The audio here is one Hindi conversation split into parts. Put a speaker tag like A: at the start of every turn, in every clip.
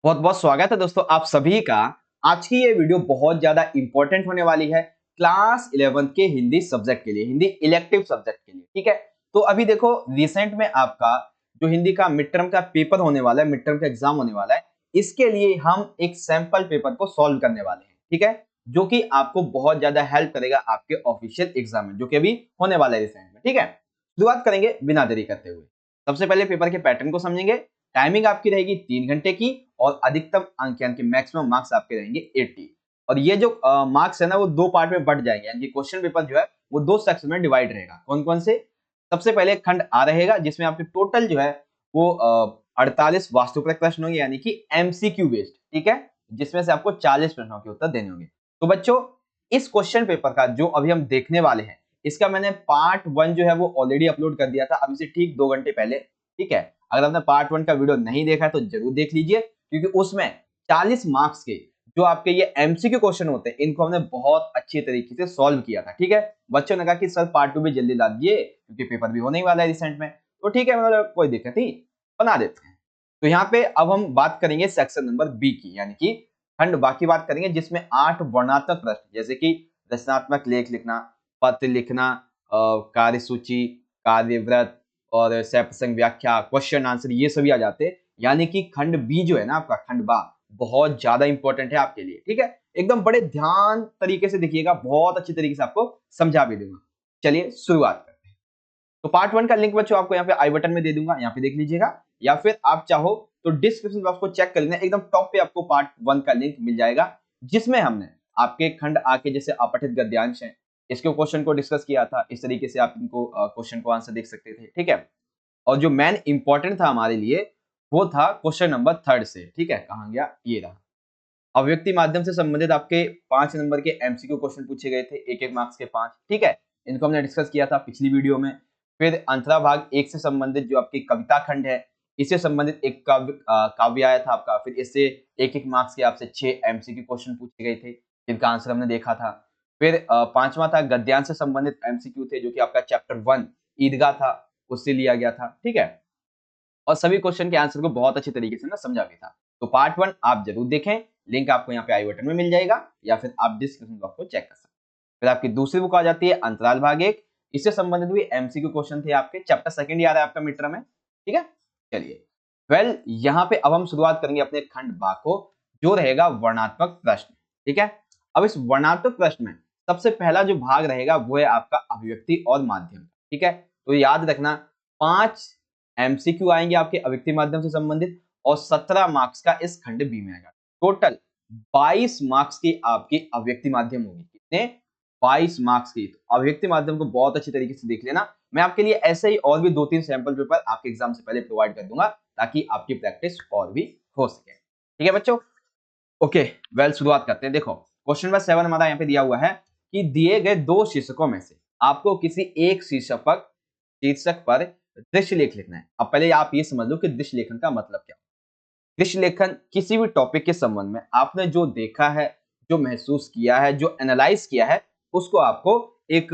A: बहुत बहुत स्वागत है दोस्तों आप सभी का। आज की ये वीडियो बहुत ज्यादा इंपॉर्टेंट होने वाली है क्लास 11 के हिंदी सब्जेक्ट के लिए, हिंदी इलेक्टिव सब्जेक्ट के लिए। ठीक है, तो अभी देखो रिसेंट में आपका जो हिंदी का मिड टर्म का पेपर होने वाला है, मिड टर्म का एग्जाम होने वाला है, इसके लिए हम एक सैंपल पेपर को सॉल्व करने वाले हैं। ठीक है, जो कि आपको बहुत ज्यादा हेल्प करेगा आपके ऑफिशियल एग्जाम में, जो कि अभी होने वाला है रिसेंट में। ठीक है, शुरुआत करेंगे बिना देरी करते हुए। सबसे पहले पेपर के पैटर्न को समझेंगे। टाइमिंग आपकी रहेगी 3 घंटे की और अधिकतम अंक यानी कि मैक्सिमम मार्क्स आपके रहेंगे 80। और ये जो मार्क्स है ना, वो दो पार्ट में बट जाएंगे, यानी कि क्वेश्चन पेपर जो है वो दो सेक्शन में डिवाइड रहेगा। कौन कौन से? सबसे पहले खंड आ रहेगा, जिसमें आपके टोटल जो है वो 48 वास्तुप्रक प्रश्न होंगे, यानी कि एमसीक्यू बेस्ड। ठीक है, जिसमें से आपको 40 प्रश्नों के उत्तर देने होंगे। तो बच्चों, इस क्वेश्चन पेपर का जो अभी हम देखने वाले हैं, इसका मैंने पार्ट 1 जो है वो ऑलरेडी अपलोड कर दिया था अभी से ठीक 2 घंटे पहले। ठीक है, अगर आपने पार्ट 1 का वीडियो नहीं देखा है तो जरूर देख लीजिए, क्योंकि उसमें 40 मार्क्स के जो आपके ये एमसीक्यू क्वेश्चन होते हैं, इनको हमने बहुत अच्छी तरीके से सॉल्व किया था। ठीक है, बच्चों ने कहा कि सर पार्ट 2 भी जल्दी ला दिए, क्योंकि पेपर भी होने ही वाला है रिसेंट में। तो ठीक है, मतलब कोई दिक्कत नहीं, बना देते हैं। तो यहाँ पे अब हम बात करेंगे सेक्शन नंबर बी की, यानी कि खंड बाकी बात करेंगे, जिसमें 8 वर्णनात्मक प्रश्न, जैसे कि रचनात्मक लेख लिखना, पत्र लिखना, कार्यसूची, कार्यव्रत और सप्रसंग व्याख्या, क्वेश्चन आंसर, ये सभी आ जाते हैं। यानी कि खंड बी जो है ना आपका, खंड बा, बहुत ज्यादा इंपॉर्टेंट है आपके लिए। ठीक है, एकदम बड़े ध्यान तरीके से देखिएगा, बहुत अच्छी तरीके से आपको समझा भी दूंगा। चलिए शुरुआत करते हैं। तो पार्ट 1 का लिंक बच्चों आपको यहाँ पे आई बटन में दे दूंगा, यहाँ पे देख लीजिएगा, या फिर आप चाहो तो डिस्क्रिप्शन बॉक्स को चेक कर लेना, एकदम टॉप पे आपको पार्ट 1 का लिंक मिल जाएगा, जिसमें हमने आपके खंड आके जैसे अपठित गद्यांश है, इसके क्वेश्चन को डिस्कस किया था। इस तरीके से आप इनको क्वेश्चन को आंसर देख सकते थे। ठीक है, और जो मेन इंपॉर्टेंट था हमारे लिए, वो था क्वेश्चन नंबर 3 से। ठीक है, कहां गया, ये रहा। अभिव्यक्ति माध्यम से संबंधित आपके 5 नंबर के एमसीक्यू क्वेश्चन पूछे गए थे, एक एक मार्क्स के 5। ठीक है, इनको हमने डिस्कस किया था पिछली वीडियो में। फिर अंतरा भाग 1 से संबंधित जो आपकी कविता खंड है, इससे संबंधित एक काव्य आया था आपका। फिर इससे एक एक मार्क्स के आपसे 6 एमसीक्यू क्वेश्चन पूछे गए थे, जिनका आंसर हमने देखा था। फिर पांचवा था गद्यांश से संबंधित एमसीक्यू थे, जो कि आपका चैप्टर 1 ईदगाह था, उससे लिया गया था। ठीक है, और सभी क्वेश्चन के आंसर को बहुत अच्छी तरीके से ना समझा भी था। तो पार्ट 1 आप जरूर देखें, लिंक आपको यहाँ पे आई बटन में मिल जाएगा, या फिर आप डिस्क्रिप्शन बॉक्स को चेक कर सकते हैं। फिर आपकी दूसरी बुक आ जाती है अंतराल भाग 1, इससे संबंधित भी एमसीक्यू क्वेश्चन थे आपके, चैप्टर 2 ही आ रहा है आपका मिड टर्म में। ठीक है, चलिए यहाँ पे अब हम शुरुआत करेंगे अपने खंड बा को, जो रहेगा वर्णात्मक प्रश्न। ठीक है, अब इस वर्णात्मक प्रश्न में सबसे पहला जो भाग रहेगा वो है आपका अभिव्यक्ति और माध्यम। ठीक है, तो याद रखना 5 एमसीक्यू आएंगे आपके अभिव्यक्ति माध्यम से संबंधित, और 17 मार्क्स का इस खंड बी में आएगा। टोटल 22 मार्क्स की आपकी अभिव्यक्ति माध्यम होगी। कितने? 22 मार्क्स की। तो अभिव्यक्ति माध्यम को बहुत अच्छी तरीके से देख लेना। मैं आपके लिए ऐसे ही और भी 2-3 सैंपल पेपर आपके एग्जाम से पहले प्रोवाइड कर दूंगा, ताकि आपकी प्रैक्टिस और भी हो सके। ठीक है बच्चों, ओके, शुरुआत करते हैं। देखो क्वेश्चन नंबर 7 हमारा यहाँ पे दिया हुआ है कि दिए गए दो शीर्षकों में से आपको किसी एक शीर्षक पर दृश्य लेख लिखना है। अब पहले आप ये समझ लो कि दृश्य लेखन का मतलब क्या है। दृश्य लेखन किसी भी टॉपिक के संबंध में आपने जो देखा है, जो महसूस किया है, जो एनालाइज किया है, उसको आपको एक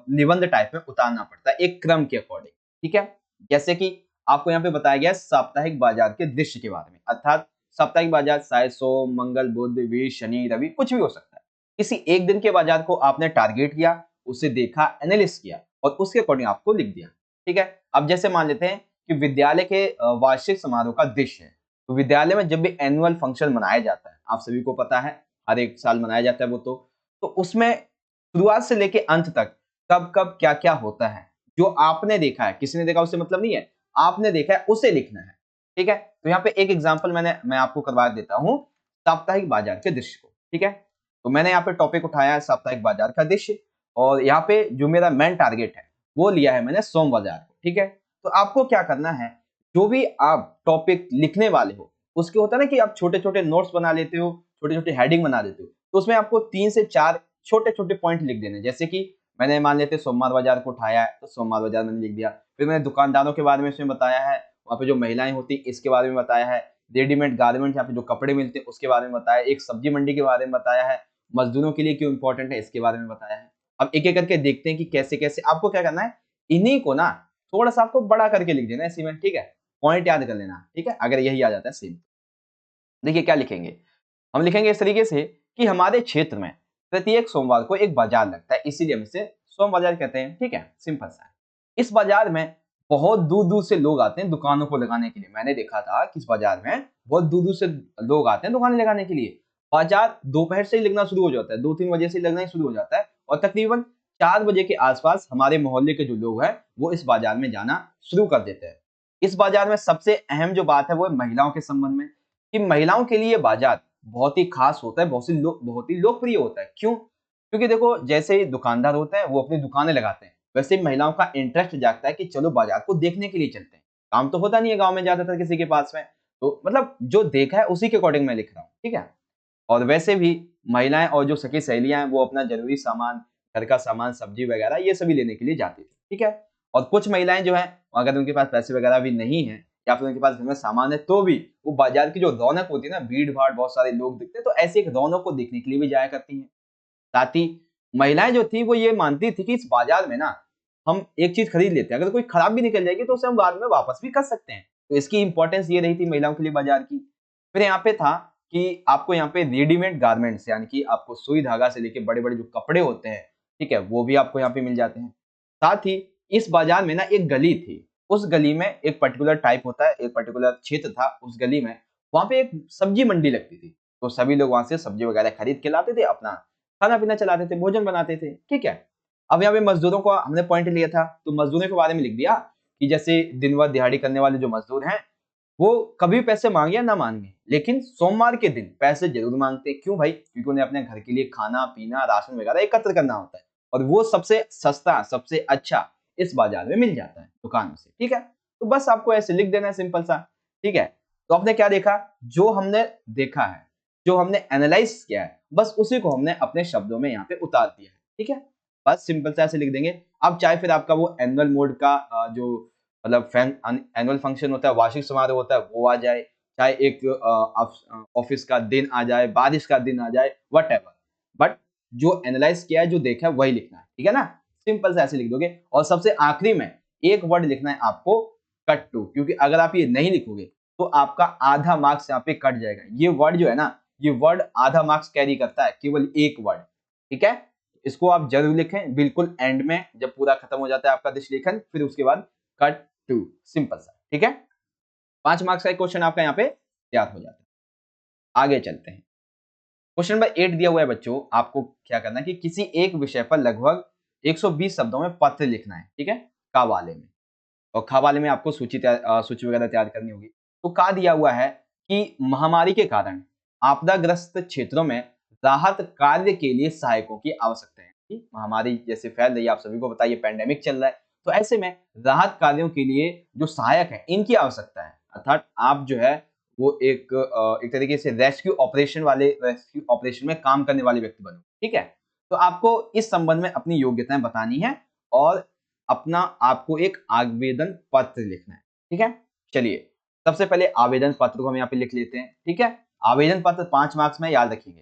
A: निबंध टाइप में उतारना पड़ता है, एक क्रम के अकॉर्डिंग। ठीक है, जैसे कि आपको यहाँ पे बताया गया है साप्ताहिक बाजार के दृश्य के बारे में, अर्थात साप्ताहिक बाजार शायद सोम, मंगल, बुध, वीर, शनि, रवि, कुछ भी हो सकता है। किसी एक दिन के बाजार को आपने टारगेट किया, उसे देखा, एनालिस किया, और उसके अकॉर्डिंग आपको लिख दिया। ठीक है, अब जैसे मान लेते हैं कि विद्यालय के वार्षिक समारोह का दृश्य है। तो विद्यालय में जब भी एनुअल फंक्शन मनाया जाता है, आप सभी को पता है, हर एक साल मनाया जाता है वो, तो उसमें शुरुआत से लेके अंत तक कब कब क्या क्या होता है, जो आपने देखा है, किसी ने देखा उससे मतलब नहीं है, आपने देखा है उसे लिखना है। ठीक है, तो यहाँ पे एक एग्जांपल मैं आपको करवा देता हूँ साप्ताहिक बाजार के दृश्य को। ठीक है, तो मैंने यहाँ पे टॉपिक उठाया है साप्ताहिक बाजार का दृश्य, और यहाँ पे जो मेरा मेन टारगेट है वो लिया है मैंने सोम बाजार को। ठीक है, तो आपको क्या करना है, जो भी आप टॉपिक लिखने वाले हो, उसके होता है ना कि आप छोटे छोटे नोट्स बना लेते हो, छोटे छोटे हेडिंग बना देते हो, तो उसमें आपको 3 से 4 छोटे छोटे पॉइंट लिख देने। जैसे कि मैंने मान लेते सोमवार बाजार को उठाया है, तो सोमवार बाजार मैंने लिख दिया। फिर मैंने दुकानदारों के बारे में इसमें बताया है, वहाँ पे जो महिलाएं होती इसके बारे में बताया है, रेडीमेड गारमेंट यहाँ पे जो कपड़े मिलते हैं उसके बारे में बताया, एक सब्जी मंडी के बारे में बताया है, मजदूरों के लिए क्यों इंपॉर्टेंट है इसके बारे में बताया है। अब एक एक करके देखते हैं कि कैसे कैसे आपको क्या करना है, इन्हीं को ना थोड़ा सा आपको बड़ा करके लिख देना है इसी में। ठीक है, पॉइंट याद कर लेना। ठीक है, अगर यही आ जाता है सेम। देखिए क्या लिखेंगे, हम लिखेंगे इस तरीके से कि हमारे क्षेत्र में प्रत्येक सोमवार को एक बाजार लगता है, इसीलिए हम इसे सोम बाजार कहते हैं। ठीक है, सिंपल सा है। इस बाजार में बहुत दूर-दूर से लोग आते हैं दुकानों को लगाने के लिए। मैंने देखा था कि इस बाजार में बहुत दूर-दूर से लोग आते हैं दुकानें लगाने के लिए। बाजार दोपहर से ही लगना शुरू हो जाता है, 2-3 बजे से लगना ही शुरू हो जाता है और तकरीबन 4 बजे के आस-पास हमारे मोहल्ले के जो लोग हैं, वो इस बाजार में जाना शुरू कर देते हैं। इस बाजार में सबसे अहम जो बात है वो है महिलाओं के संबंध में, कि महिलाओं के लिए बाजार बहुत ही खास होता है, बहुत ही लोकप्रिय होता है। क्यों? क्योंकि देखो जैसे ही दुकानदार होते हैं वो अपनी दुकानें लगाते हैं, वैसे ही महिलाओं का इंटरेस्ट जागता है कि चलो बाजार को देखने के लिए चलते हैं। काम तो होता नहीं है गाँव में ज़्यादातर किसी के पास में, तो मतलब जो देखा है उसी के अकॉर्डिंग मैं लिख रहा हूँ, ठीक है? और वैसे भी महिलाएँ और जो सखी सहेलियाँ हैं वो अपना ज़रूरी सामान, घर का सामान, सब्ज़ी वगैरह ये सभी लेने के लिए जाती थी, ठीक है? और कुछ महिलाएँ जो हैं अगर उनके पास पैसे वगैरह भी नहीं हैं या फिर उनके पास घर में सामान है तो भी वो बाज़ार की जो रौनक होती है ना, भीड़-भाड़ बहुत सारे लोग दिखते हैं तो ऐसी एक रौनक को देखने के लिए भी जाया करती हैं। साथ ही महिलाएँ जो थी वो ये मानती थी कि इस बाज़ार में ना हम एक चीज़ खरीद लेते हैं, अगर कोई खराब भी निकल जाएगी तो उसे हम बाद में वापस भी कर सकते हैं। तो इसकी इम्पोर्टेंस ये रही थी महिलाओं के लिए बाज़ार की। फिर यहाँ पे था कि आपको यहाँ पे रेडीमेड गारमेंट्स यानी कि आपको सुई धागा से लेके बड़े-बड़े जो कपड़े होते हैं, ठीक है? वो भी आपको यहाँ पे मिल जाते हैं। साथ ही इस बाज़ार में ना एक गली थी, उस गली में एक पर्टिकुलर टाइप होता है, एक पर्टिकुलर क्षेत्र था उस गली में, वहाँ पे एक सब्ज़ी मंडी लगती थी। तो सभी लोग वहाँ से सब्ज़ी वगैरह खरीद के लाते थे, अपना खाना-पीना चलाते थे, भोजन बनाते थे, ठीक है? अब यहाँ पे मज़दूरों को हमने पॉइंट लिया था, तो मज़दूरों के बारे में लिख दिया कि जैसे दिन व दिहाड़ी करने वाले जो मज़दूर हैं, वो कभी पैसे माँगे या ना माँगे, लेकिन सोमवार के दिन पैसे ज़रूर माँगते हैं। क्यों भाई? क्योंकि उन्हें अपने घर के लिए खाना-पीना, राशन वगैरह एकत्र करना होता है और वो सबसे सस्ता, सबसे अच्छा इस बाज़ार में मिल जाता है दुकानों से, ठीक है? तो बस आपको ऐसे लिख देना है सिंपल सा, ठीक है? तो आपने क्या देखा? जो हमने देखा है, जो हमने एनालाइज़ किया है, बस उसी को हमने अपने शब्दों में यहाँ पे उतार दिया है, ठीक है? बस सिंपल सा ऐसे लिख देंगे। अब चाहे फिर आपका वो एनुअल मोड का जो मतलब एनुअल फंक्शन होता है, वार्षिक समारोह होता है, वो आ जाए, चाहे एक ऑफिस का दिन आ जाए, बारिश का दिन आ जाए, व्हाटएवर। बट जो एनालाइज़ किया है, जो देखा है, वही लिखना है, ठीक है ना? सिंपल से ऐसे लिख दोगे और सबसे आखिरी में एक वर्ड लिखना है आपको कट टू, क्योंकि अगर आप ये नहीं लिखोगे, तो आपका आधा मार्क्स यहाँ पे कट जाएगा। ये वर्ड जो है ना, ये वर्ड आधा मार्क्स कैरी करता है, केवल एक वर्ड, ठीक है? इसको आप ज़रूर लिखें, बिल्कुल एंड में जब पूरा खत्म हो जाता है आपका दिशलेखन, फिर उसके बाद कट टू, सिंपल सा, ठीक है? 5 मार्क्स का एक क्वेश्चन आपका यहाँ पे तैयार हो जाता है। आगे चलते हैं। क्वेश्चन नंबर 8 दिया हुआ है बच्चों, आपको क्या करना है कि किसी एक विषय पर लगभग 120 शब्दों में पत्र लिखना है, ठीक है? का वाले में। और खा वाले में आपको सूची वगैरह तैयार करनी होगी। तो का दिया हुआ है कि महामारी के कारण आपदाग्रस्त क्षेत्रों में राहत कार्य के लिए सहायकों की आवश्यकता है। कि महामारी जैसे फैल रही है, आप सभी को पता है ये पैंडेमिक चल रहा है, तो ऐसे में राहत कार्यों के लिए जो सहायक है इनकी आवश्यकता है। अर्थात आप जो है वो एक तरीके से रेस्क्यू ऑपरेशन में काम करने वाले व्यक्ति बनो, ठीक है? तो आपको इस संबंध में अपनी योग्यताएं बतानी है और अपना आपको एक आवेदन पत्र लिखना है, ठीक है? चलिए, सबसे पहले आवेदन पत्र को हम यहाँ पे लिख लेते हैं, ठीक है? आवेदन पत्र 5 मार्क्स में याद रखिएगा।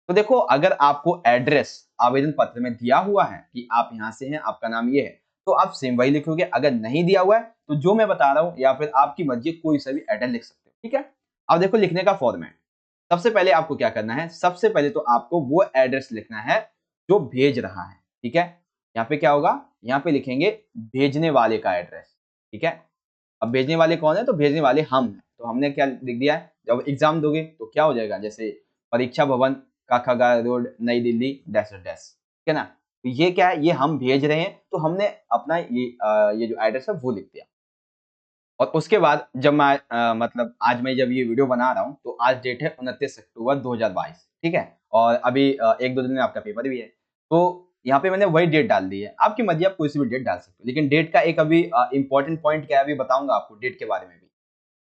A: तो देखो अगर आपको एड्रेस आवेदन पत्र में दिया हुआ है कि आप यहाँ से हैं, आपका नाम ये है, तो आप सेम वही लिखोगे। अगर नहीं दिया हुआ है, तो जो मैं बता रहा हूँ या फिर आपकी मर्ज़ी है कोई सा भी एड्रेस लिख सकते हो, ठीक है? अब देखो लिखने का फॉर्मेट। सबसे पहले आपको क्या करना है, सबसे पहले तो आपको वो एड्रेस लिखना है जो भेज रहा है, ठीक है? यहाँ पे क्या होगा, यहाँ पे लिखेंगे भेजने वाले का एड्रेस, ठीक है? अब भेजने वाले कौन है, तो भेजने वाले हम हैं। तो हमने क्या लिख दिया है, जब एग्ज़ाम दोगे तो क्या हो जाएगा, जैसे परीक्षा भवन, काखागार रोड, नई दिल्ली, डैश डैश, ठीक है ना? तो ये क्या है, ये हम भेज रहे हैं, तो हमने अपना ये जो एड्रेस है वो लिख दिया। और उसके बाद जब मैं मतलब आज मैं जब ये वीडियो बना रहा हूँ, तो आज डेट है 29 अक्टूबर 2022, ठीक है? और अभी 1-2 दिन में आपका पेपर भी है। तो यहाँ पे मैंने वही डेट डाल दी है। आपकी मर्ज़ी, आप कोई सी भी डेट डाल सकते हो। लेकिन डेट का एक अभी इम्पोर्टेंट पॉइंट क्या है, अभी बताऊँगा आपको डेट के बारे में भी।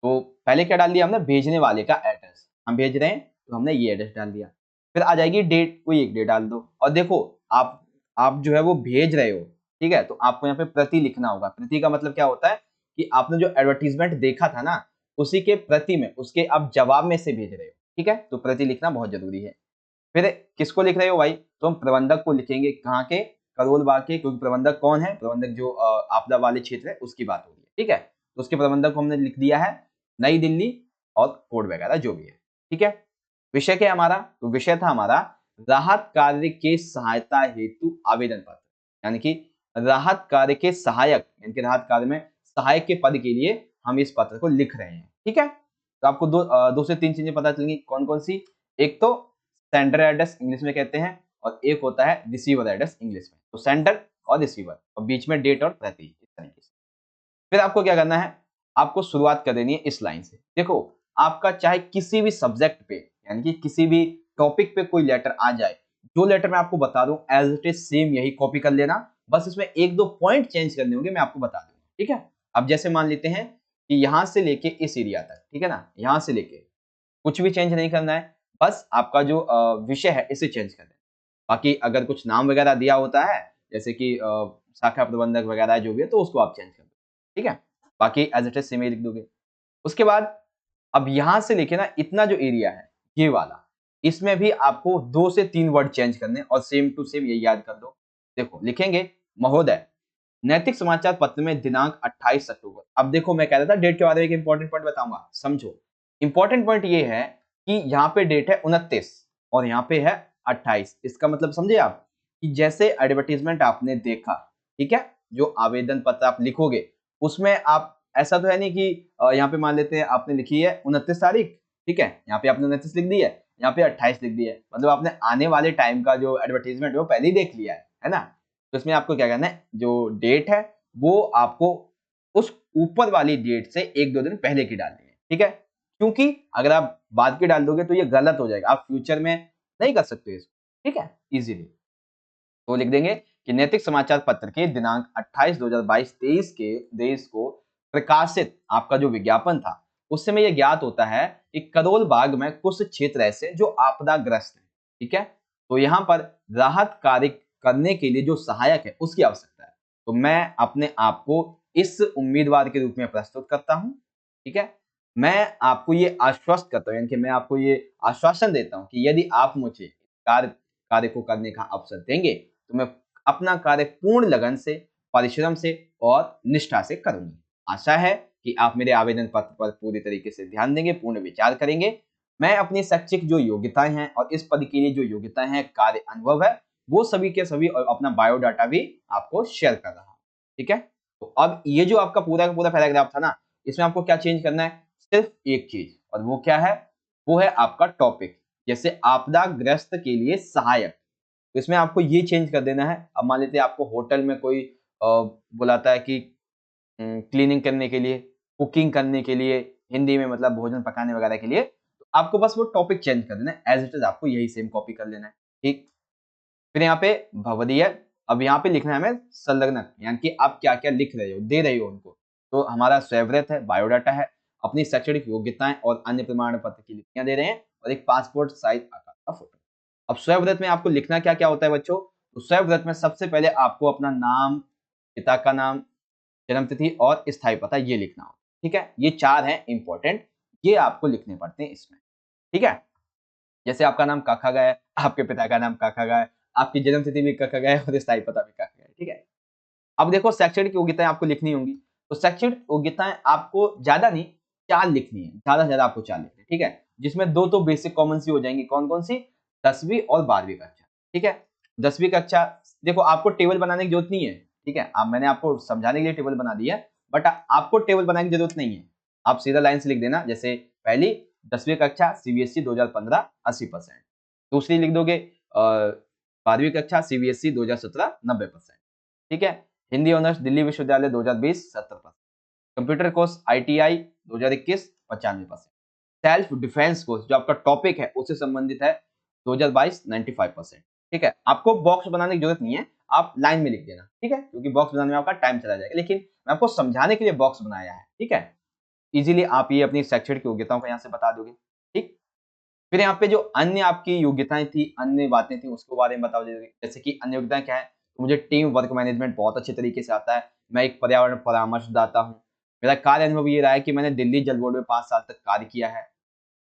A: तो पहले क्या डाल दिया हमने, भेजने वाले का एड्रेस। हम भेज रहे हैं, तो हमने ये एड्रेस डाल दिया। फिर आ जाएगी डेट, कोई एक डेट डाल दो। और देखो आप जो है वो भेज रहे हो, ठीक है? तो आपको यहाँ पे प्रति लिखना होगा। प्रति का मतलब क्या होता है कि आपने जो एडवर्टाइज़मेंट देखा था ना, उसी के प्रति में, उसके आप जवाब में से भेज रहे हो, ठीक है? तो प्रति लिखना बहुत ज़रूरी है। फिर किसको लिख रहे हो भाई? तो हम प्रबंधक को लिखेंगे, कहाँ के? करोल बाग के, क्योंकि प्रबंधक कौन है? प्रबंधक जो आपदा वाले क्षेत्र है, उसकी बात हो रही है, ठीक है? तो उसके प्रबंधक को हमने लिख दिया है, नई दिल्ली और कोड वगैरह जो भी है। ठीक है। विषय क्या है हमारा? तो विषय था हमारा राहत कार्य के सहायता हेतु आवेदन पत्र, यानी कि राहत कार्य के सहायक, यानी कि राहत कार्य में सहायक के पद के लिए हम इस पत्र को लिख रहे हैं। ठीक है, तो आपको दो से तीन चीजें पता चलेंगी। कौन कौन सी? एक तो सेंडर एड्रेस इंग्लिश में कहते हैं, और एक होता है रिसीवर एड्रेस इंग्लिश में। तो सेंडर और रिसीवर, और बीच में डेट और प्रति, इस तरीके से। फिर आपको क्या करना है? आपको शुरुआत कर देनी है इस लाइन से। देखो, आपका चाहे किसी भी सब्जेक्ट पे, यानी कि किसी भी टॉपिक पे कोई लेटर आ जाए, जो लेटर मैं आपको बता दूं एज इट इज सेम यही कॉपी कर लेना, बस इसमें एक दो पॉइंट चेंज करने होंगे, मैं आपको बता दूंगा। ठीक है, अब जैसे मान लेते हैं कि यहां से लेके इस एरिया तक, ठीक है ना, यहां से लेके कुछ भी चेंज नहीं करना है, बस आपका जो विषय है इसे चेंज कर देना। बाकी अगर कुछ नाम वगैरह दिया होता है, जैसे कि शाखा प्रबंधक वगैरह जो भी है, तो उसको आप चेंज कर दो। ठीक है, बाकी एज इट इज सेम ही लिख दोगे। उसके बाद अब यहां से लेके ना इतना जो एरिया है ये वाला, इसमें भी आपको 2 से 3 वर्ड चेंज करने, और सेम टू सेम ये याद कर दो। देखो लिखेंगे, महोदय नैतिक समाचार पत्र में दिनांक 28 अक्टूबर। अब देखो, मैं कह रहा था डेट के बारे में एक इंपॉर्टेंट पॉइंट बताऊंगा, समझो। इंपॉर्टेंट पॉइंट ये है कि यहाँ पे डेट है 29 और यहाँ पे है 28। इसका मतलब समझे आप, कि जैसे एडवर्टीजमेंट आपने देखा, ठीक है, जो आवेदन पत्र आप लिखोगे उसमें आप, ऐसा तो है नहीं कि यहाँ पे मान लेते हैं आपने लिखी है 29 तारीख, ठीक है, यहाँ पे आपने 29 लिख दी है, यहाँ पे 28 लिख दी है, मतलब आपने आने वाले टाइम का जो एडवर्टीजमेंट है वो पहले ही देख लिया है ना। तो इसमें आपको क्या करना है, जो डेट है वो आपको उस ऊपर वाली डेट से एक दो दिन पहले की डालनी है। ठीक है, क्योंकि अगर आप बाद की डाल दोगे तो ये गलत हो जाएगा, आप फ्यूचर में नहीं कर सकते इसको। ठीक है, इजीली तो लिख देंगे कि नैतिक समाचार पत्र के दिनांक 28/2022 के देश को प्रकाशित आपका जो विज्ञापन था, उस समय यह ज्ञात होता है कि करोल बाग में कुछ क्षेत्र ऐसे जो आपदाग्रस्त है। ठीक है, तो यहाँ पर राहत कार्य करने के लिए जो सहायक है उसकी आवश्यकता है। तो मैं अपने आप को इस उम्मीदवार के रूप में प्रस्तुत करता हूं। ठीक है, मैं आपको ये आश्वस्त करता हूं, यानी कि मैं आपको ये आश्वासन देता हूं कि यदि आप मुझे कार्य कार्य को करने का अवसर देंगे तो मैं अपना कार्य पूर्ण लगन से, परिश्रम से और निष्ठा से करूंगी। आशा है कि आप मेरे आवेदन पत्र पर पूरी तरीके से ध्यान देंगे, पूर्ण विचार करेंगे। मैं अपनी शैक्षिक जो योग्यताएं हैं और इस पद के लिए जो योग्यताएं हैं, कार्य अनुभव है, वो सभी के सभी, और अपना बायोडाटा भी आपको शेयर कर रहा हूं। ठीक है, तो अब ये जो आपका पूरा का पूरा पैराग्राफ था ना, इसमें आपको क्या चेंज करना है? सिर्फ एक चीज, और वो क्या है? वो है आपका टॉपिक। जैसे आपदाग्रस्त के लिए सहायक, तो इसमें आपको ये चेंज कर देना है। अब मान लेते हैं आपको होटल में कोई बुलाता है कि क्लीनिंग करने के लिए, कुकिंग करने के लिए, हिंदी में मतलब भोजन पकाने वगैरह के लिए, तो आपको बस वो टॉपिक चेंज कर देना है, एज इट इज आपको यही सेम कॉपी कर लेना है। ठीक, फिर यहाँ पे भवदीय, अब यहाँ पे लिखना है हमें संलग्नक, यानी कि आप क्या क्या लिख रहे हो, दे रहे हो उनको। तो हमारा स्वयं है, बायोडाटा है, अपनी शैक्षणिक योग्यताएं और अन्य प्रमाण पत्र की लिखियां दे रहे हैं, और एक पासपोर्ट साइज आकार का फोटो। अब स्वयं में आपको लिखना क्या क्या होता है बच्चों? तो स्वयं में सबसे पहले आपको अपना नाम, पिता का नाम, जन्म तिथि और स्थायी पता ये लिखना होगा। ठीक है, ये चार हैं इंपॉर्टेंट, ये आपको लिखने पड़ते हैं इसमें। ठीक है, जैसे आपका नाम काका गया है, आपके पिता का नाम काका गया है, आपकी जन्म तिथि भी काका गया है और स्थायी पता भी काका गया है। ठीक है, अब देखो शैक्षणिक योग्यताएं आपको लिखनी होंगी, तो शैक्षणिक योग्यताएं आपको ज्यादा नहीं, 4 लिखनी है, ज्यादा से ज्यादा आपको 4 लिखनी है। ठीक है, जिसमें दो तो बेसिक कॉमन सी हो जाएंगी। कौन कौन सी? 10वीं और 12वीं कक्षा। ठीक है, 10वीं कक्षा, देखो आपको टेबल बनाने की जरूरत नहीं है। ठीक है, अब मैंने आपको समझाने के लिए टेबल बना दी है, बट आपको टेबल बनाने की जरूरत नहीं है। आप सीधा लाइन से लिख देना, जैसे पहली 10वीं कक्षा सीबीएसई 2015 80%, दूसरी लिख दोगे 12वीं कक्षा सीबीएसई 2017 90%। ठीक है, हिंदी ऑनर्स दिल्ली विश्वविद्यालय 2020 70%, computer course ITI 2021 95%, self defence course जो आपका टॉपिक है उससे संबंधित है 2022 95%। ठीक है, आपको बॉक्स बनाने की जरूरत नहीं है, आप लाइन में लिख देना। ठीक है, क्योंकि बॉक्स बनाने में आपका टाइम चला जाएगा, लेकिन मैं आपको समझाने के लिए बॉक्स बनाया है। ठीक है, इजीली आप ये अपनी शैक्षणिक योग्यताओं को यहाँ से बता दोगे। ठीक, फिर यहाँ पे जो अन्य आपकी योग्यताएं थी, अन्य बातें थी, उसके बारे में बताओ। जैसे कि अन्य योग्यताएं क्या है? तो मुझे टीम वर्क मैनेजमेंट बहुत अच्छे तरीके से आता है, मैं एक पर्यावरण परामर्शदाता हूँ, मेरा कार्य अनुभव ये रहा है कि मैंने दिल्ली जल बोर्ड में 5 साल तक कार्य किया है।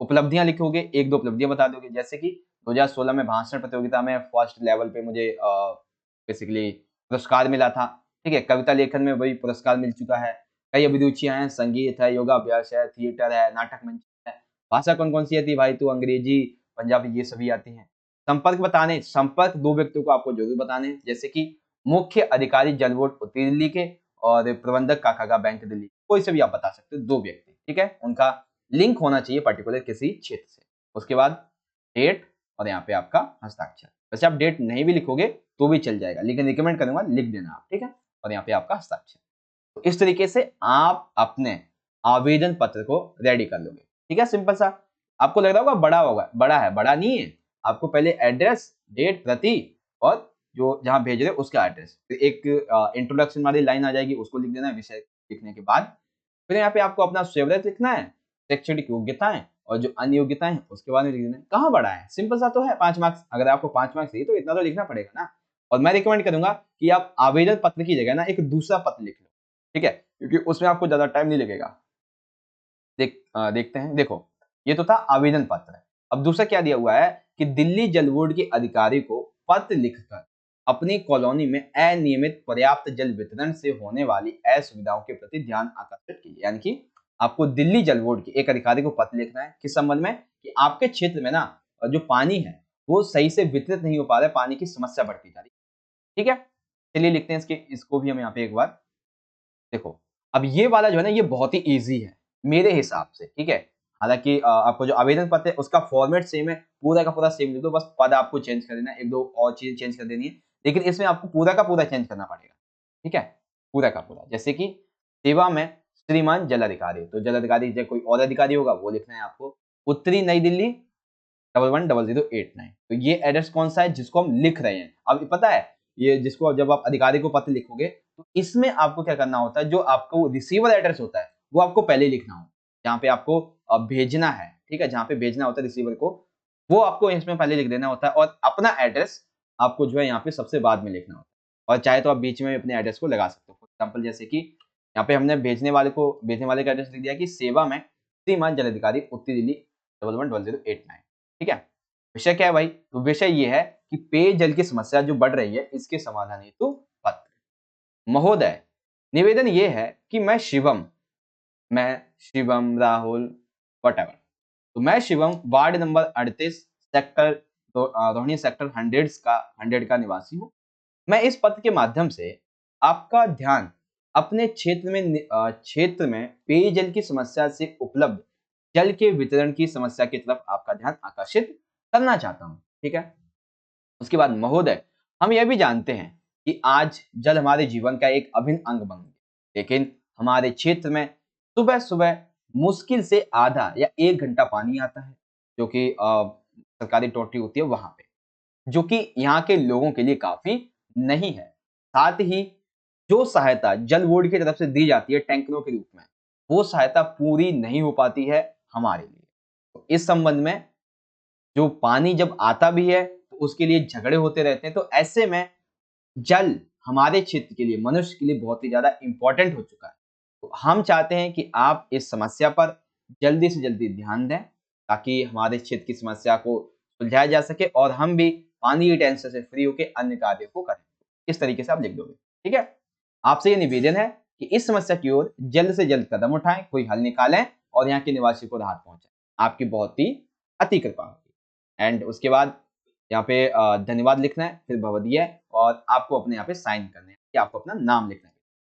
A: उपलब्धियां लिखोगे, एक दो उपलब्धियां बता दोगे, जैसे कि 2016 में भाषण प्रतियोगिता में फर्स्ट लेवल पे मुझे बेसिकली पुरस्कार मिला था। ठीक है, कविता लेखन में वही पुरस्कार मिल चुका है। कई अभिरुचियां हैं, संगीत है, योगाभ्यास है, थिएटर है, नाटक मंच है, भाषा कौन कौन सी आती है भाई? तो अंग्रेजी, पंजाबी ये सभी आती हैं। संपर्क बताने, संपर्क 2 व्यक्तियों को आपको जरूर बताने हैं, जैसे कि मुख्य अधिकारी जल बोर्ड उत्तरी दिल्ली के और प्रबंधक काकागा बैंक दिल्ली, कोई से भी आप बता सकते हो, 2 व्यक्ति, ठीक है? उनका लिंक होना चाहिए पर्टिकुलर किसी क्षेत्र से। उसके बाद डेट और यहाँ पे आपका हस्ताक्षर। वैसे आप डेट नहीं भी लिखोगे तो भी चल जाएगा, लेकिन रिकमेंड करूंगा लिख देना आप, ठीक है? और यहाँ पे आपका हस्ताक्षर। तो इस तरीके से आप अपने आवेदन पत्र को रेडी कर लोगे, ठीक है? सिंपल सा। आपको लग रहा होगा बड़ा है, बड़ा नहीं है। आपको पहले एड्रेस, डेट, प्रति और जो जहां भेज रहे हो उसका एड्रेस, फिर एक इंट्रोडक्शन वाली लाइन आ जाएगी, उसको लिख देना है। विषय लिखने के बाद फिर यहाँ पे आपको अपना स्वविवरण लिखना है, शैक्षणिक योग्यताएं और जो अन्य योग्यताएं हैं उसके बारे में लिख देना है। कहाँ बड़ा है, सिंपल सा तो है, 5 मार्क्स। अगर आपको 5 मार्क्स चाहिए तो इतना तो लिखना पड़ेगा ना। और मैं रिकमेंड करूंगा कि आप आवेदन पत्र की जगह ना एक दूसरा पत्र लिख लो, ठीक है? क्योंकि उसमें आपको ज्यादा टाइम नहीं लगेगा। देखते हैं। देखो, ये तो था आवेदन पत्र। अब दूसरा क्या दिया हुआ है कि दिल्ली जल बोर्ड के अधिकारी को पत्र लिखकर अपनी कॉलोनी में अनियमित पर्याप्त जल वितरण से होने वाली असुविधाओं के प्रति ध्यान आकर्षित कीजिए। यानी कि आपको दिल्ली जल बोर्ड के एक अधिकारी को पत्र लिखना है किस संबंध में, कि आपके क्षेत्र में ना जो पानी है वो सही से वितरित नहीं हो पा रहा है, पानी की समस्या बढ़ती जा रही है, ठीक है? चलिए लिखते हैं इसको भी हम यहाँ पे एक बार। देखो, अब ये वाला जो है ना, ये बहुत ही ईज़ी है मेरे हिसाब से, ठीक है? हालाँकि आपको जो आवेदन पत्र है उसका फॉर्मेट सेम है, पूरा का पूरा सेम लिख दो, बस पद आपको चेंज कर देना है, 1-2 और चीज़ें चेंज कर देनी है, लेकिन इसमें आपको पूरा का पूरा चेंज करना पड़ेगा, ठीक है? पूरा का पूरा। जैसे कि सेवा में श्रीमान जल अधिकारी, तो जल अधिकारी जब कोई और अधिकारी होगा वो लिखना है आपको। उत्तरी नई दिल्ली 110089, तो ये एड्रेस कौन-सा है जिसको हम लिख रहे हैं। अब पता है, ये जिसको जब आप अधिकारी को पत्र लिखोगे तो इसमें आपको क्या करना होता है, जो आपको रिसीवर एड्रेस होता है वो आपको पहले ही लिखना होता है। जहाँ पे आपको भेजना है, ठीक है? जहाँ पे भेजना होता है रिसीवर को, वो आपको इसमें पहले लिख देना होता है और अपना एड्रेस आपको जो है यहाँ पे सबसे बाद में लिखना होता है। और चाहे तो आप बीच में अपने एड्रेस को लगा सकते हो। फॉर एग्जाम्पल जैसे कि यहाँ पे हमने भेजने वाले का एड्रेस लिख दिया कि सेवा में श्रीमान जल अधिकारी उत्तरी दिल्ली 110089, ठीक है? विषय क्या है भाई? तो विषय ये है कि पेयजल की समस्या जो बढ़ रही है इसके समाधान हेतु पत्र। महोदय, निवेदन ये है कि मैं शिवम राहुल व्हाटएवर, तो मैं Shivam ward number 38 sector Rohini sector 100 का निवासी हूँ। मैं इस पत्र के माध्यम से आपका ध्यान अपने क्षेत्र में पेयजल की समस्या से उपलब्ध जल के वितरण की समस्या की तरफ आपका ध्यान आकर्षित करना चाहता हूँ, ठीक है? उसके बाद महोदय, हम यह भी जानते हैं कि आज जल हमारे जीवन का एक अभिन्न अंग बन गया, लेकिन हमारे क्षेत्र में सुबह-सुबह मुश्किल से आधा या 1 घंटा पानी आता है, जो कि सरकारी टोटी होती है वहाँ पे, जो कि यहाँ के लोगों के लिए काफ़ी नहीं है। साथ ही जो सहायता जल बोर्ड की तरफ से दी जाती है टैंकरों के रूप में, वो सहायता पूरी नहीं हो पाती है हमारे लिए। तो इस संबंध में जो पानी जब आता भी है तो उसके लिए झगड़े होते रहते हैं। तो ऐसे में जल हमारे क्षेत्र के लिए, मनुष्य के लिए बहुत ही ज़्यादा इम्पोर्टेंट हो चुका है। तो हम चाहते हैं कि आप इस समस्या पर जल्दी से जल्दी ध्यान दें, ताकि हमारे क्षेत्र की समस्या को सुलझाया जा सके और हम भी पानी की टेंशन से फ्री होके अन्य कार्य को करें। इस तरीके से आप लिख दोगे, ठीक है? आपसे ये निवेदन है कि इस समस्या की ओर जल्द से जल्द कदम उठाएं, कोई हल निकालें और यहाँ के निवासियों को राहत पहुंचाएं। आपकी बहुत ही अति कृपा होगी। एंड उसके बाद यहाँ पे धन्यवाद लिखना है, फिर भवदीय, और आपको अपने यहाँ पे साइन करने हैं कि आपको अपना नाम लिखना है,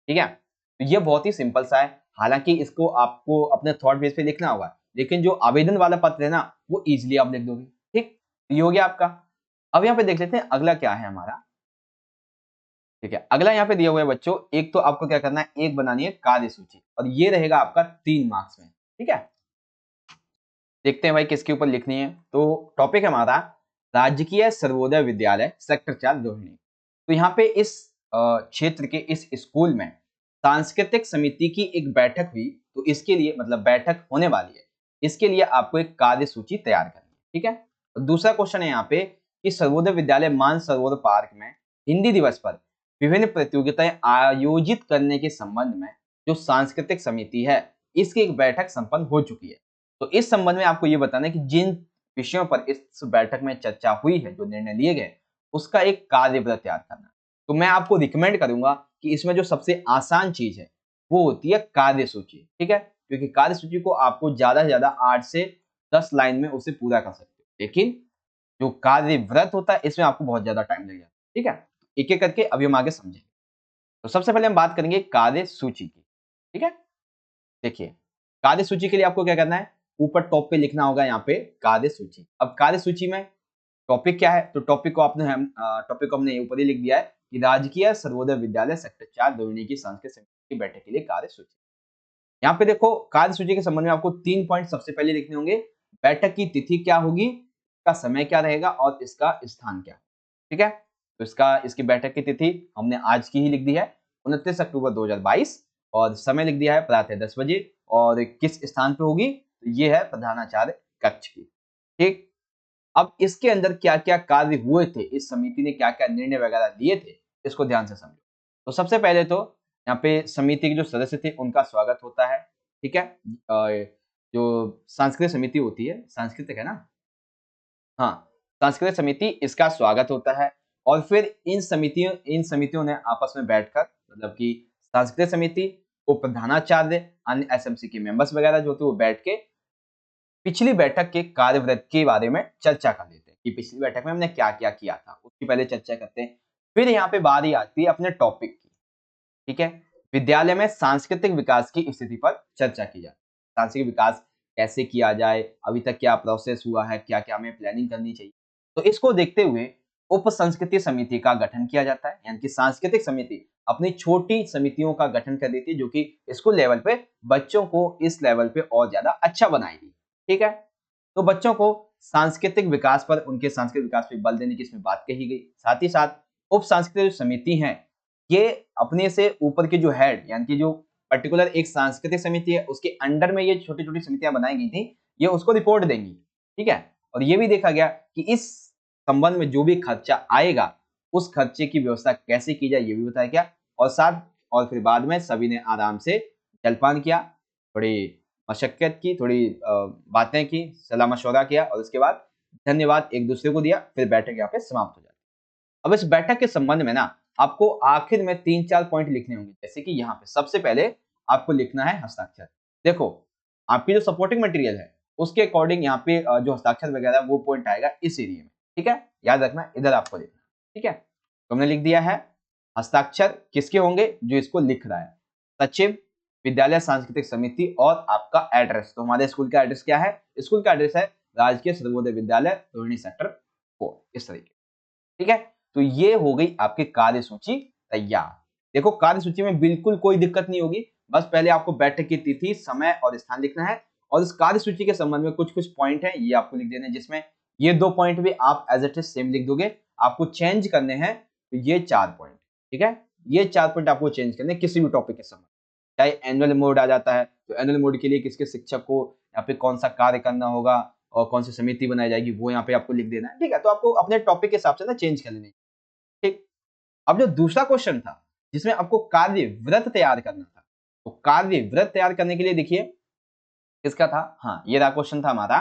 A: ठीक है? तो ये बहुत ही सिंपल सा है। हालांकि इसको आपको अपने थॉट बेस पे लिखना होगा, लेकिन जो आवेदन वाला पत्र है ना, वो इजीली आप लिख दोगे, ठीक? तो ये हो गया आपका। अब यहाँ पे देख लेते हैं अगला क्या है हमारा, ठीक है? अगला यहाँ पे दिया हुआ है बच्चों, एक तो आपको क्या करना है, एक बनानी है कार्य सूची, और ये रहेगा आपका 3 मार्क्स में, ठीक है? देखते हैं भाई किसके ऊपर लिखनी है। तो टॉपिक है हमारा राजकीय सर्वोदय विद्यालय सेक्टर 4 रोहिणी। तो यहाँ पे इस क्षेत्र के इस स्कूल में सांस्कृतिक समिति की एक बैठक हुई, तो इसके लिए मतलब बैठक होने वाली है, इसके लिए आपको एक कार्य सूची तैयार करनी है, ठीक है? और दूसरा क्वेश्चन है यहाँ पे कि सर्वोदय विद्यालय मानसरोवर पार्क में हिंदी दिवस पर विभिन्न प्रतियोगिताएं आयोजित करने के संबंध में जो सांस्कृतिक समिति है, इसकी एक बैठक संपन्न हो चुकी है। तो इस संबंध में आपको ये बताना है कि जिन विषयों पर इस बैठक में चर्चा हुई है, जो निर्णय लिए गए, उसका एक कार्यवृत्त तैयार करना। तो मैं आपको रिकमेंड करूंगा कि इसमें जो सबसे आसान चीज है वो होती है कार्य सूची, ठीक है? क्योंकि कार्य सूची को आपको ज्यादा से ज्यादा 8 से 10 लाइन में उसे पूरा कर सकते हो, लेकिन जो कार्य व्रत होता है इसमें आपको बहुत ज्यादा टाइम लग जाता है। ठीक है, एक एक करके अभी हम आगे समझेंगे। तो सबसे पहले हम बात करेंगे कार्य सूची की। ठीक है, देखिए कार्य सूची के लिए आपको क्या करना है, ऊपर टॉप पे लिखना होगा यहाँ पे कार्य सूची। अब कार्य सूची में टॉपिक क्या है, तो टॉपिक को टॉपिक को हमने ऊपर ही लिख दिया है कि राजकीय सर्वोदय विद्यालय सेक्टर 4 द्रोणी की सांस्कृतिक समिति की बैठक के लिए कार्य सूची। यहाँ पे देखो कार्य सूची के संबंध में आपको 3 पॉइंट सबसे पहले लिखने होंगे। बैठक की तिथि क्या होगी, इसका समय क्या रहेगा और इसका स्थान क्या। ठीक है, तो इसकी बैठक की तिथि हमने आज की ही लिख दी है, 29 अक्टूबर 2022, और समय लिख दिया है प्रातः 10 बजे, और किस स्थान पे होगी, तो ये है प्रधानाचार्य कक्ष की। ठीक, अब इसके अंदर क्या क्या कार्य हुए थे, इस समिति ने क्या क्या निर्णय वगैरह लिए थे, इसको ध्यान से समझो। तो सबसे पहले तो यहाँ पे समिति के जो सदस्य थे उनका स्वागत होता है। ठीक है, जो सांस्कृतिक समिति होती है, सांस्कृतिक है ना, हाँ, सांस्कृतिक समिति, इसका स्वागत होता है। और फिर इन समितियों ने आपस में बैठकर, मतलब कि सांस्कृतिक समिति, उप प्रधानाचार्य, अन्य एसएमसी के मेंबर्स वगैरह जो थे वो बैठ के पिछली बैठक के कार्यव्रत के बारे में चर्चा कर लेते हैं कि पिछली बैठक में हमने क्या क्या किया था, उसकी पहले चर्चा करते हैं। फिर यहाँ पे बारी आती है अपने टॉपिक की। ठीक है, विद्यालय में सांस्कृतिक विकास की स्थिति पर चर्चा की जाए, सांस्कृतिक विकास कैसे किया जाए, अभी तक क्या प्रोसेस हुआ है, क्या क्या हमें प्लानिंग करनी चाहिए। तो इसको देखते हुए उप संस्कृति समिति का गठन किया जाता है, यानी कि सांस्कृतिक समिति अपनी छोटी समितियों का गठन कर देती है जो कि स्कूल लेवल पे बच्चों को इस लेवल पे और ज्यादा अच्छा बनाएगी। ठीक है, तो बच्चों को सांस्कृतिक विकास पर, उनके सांस्कृतिक विकास पर बल देने की इसमें बात कही गई। साथ ही साथ उप सांस्कृतिक समिति है, ये अपने से ऊपर के जो हेड, यानी कि जो पर्टिकुलर एक सांस्कृतिक समिति है उसके अंडर में ये छोटी छोटी समितियां बनाई गई थी, ये उसको रिपोर्ट देंगी। ठीक है, और ये भी देखा गया कि इस संबंध में जो भी खर्चा आएगा उस खर्चे की व्यवस्था कैसे की जाए, ये भी बताया गया। और फिर बाद में सभी ने आराम से जलपान किया, थोड़ी मशक्कत की, थोड़ी बातें की, सलाह मशवरा किया, और उसके बाद धन्यवाद एक दूसरे को दिया। फिर बैठक यहाँ पे समाप्त हो जाती है। अब इस बैठक के संबंध में ना आपको आखिर में 3-4 पॉइंट लिखने होंगे, जैसे कि यहाँ पे सबसे पहले आपको लिखना है हस्ताक्षर। देखो आपकी जो सपोर्टिंग मटेरियल है उसके अकॉर्डिंग यहाँ पे जो हस्ताक्षर वगैरह वो पॉइंट आएगा इस एरिया में। ठीक है, याद रखना, इधर आपको लिखना। ठीक है, तो हमने लिख दिया है हस्ताक्षर किसके होंगे, जो इसको लिख रहा है, सचिव, विद्यालय सांस्कृतिक समिति, और आपका एड्रेस। तो हमारे स्कूल का एड्रेस क्या है, स्कूल का एड्रेस है राजकीय सर्वोदय विद्यालय रोहिणी सेक्टर 4, इस तरीके। ठीक है, तो ये हो गई आपकी कार्य सूची तैयार। देखो कार्य सूची में बिल्कुल कोई दिक्कत नहीं होगी, बस पहले आपको बैठक की तिथि, समय और स्थान लिखना है, और इस कार्य सूची के संबंध में कुछ कुछ पॉइंट है ये आपको लिख देने हैं, जिसमें ये 2 पॉइंट भी आप एज इट इज सेम लिख दोगे। आपको चेंज करने हैं तो ये 4 पॉइंट। ठीक है, ये 4 पॉइंट आपको चेंज करने किसी भी टॉपिक के संबंध, चाहे एनुअल मोड आ जाता है तो एनुअल मोड के लिए किसके शिक्षक को यहाँ पे कौन सा कार्य करना होगा और कौन सी समिति बनाई जाएगी वो यहाँ पे आपको लिख देना है। ठीक है, तो आपको अपने टॉपिक के हिसाब से ना चेंज कर लेने। ठीक, अब जो दूसरा क्वेश्चन था जिसमें आपको कार्य व्रत तैयार करना था, तो कार्य व्रत तैयार करने के लिए देखिए किसका था, हाँ ये रहा क्वेश्चन था हमारा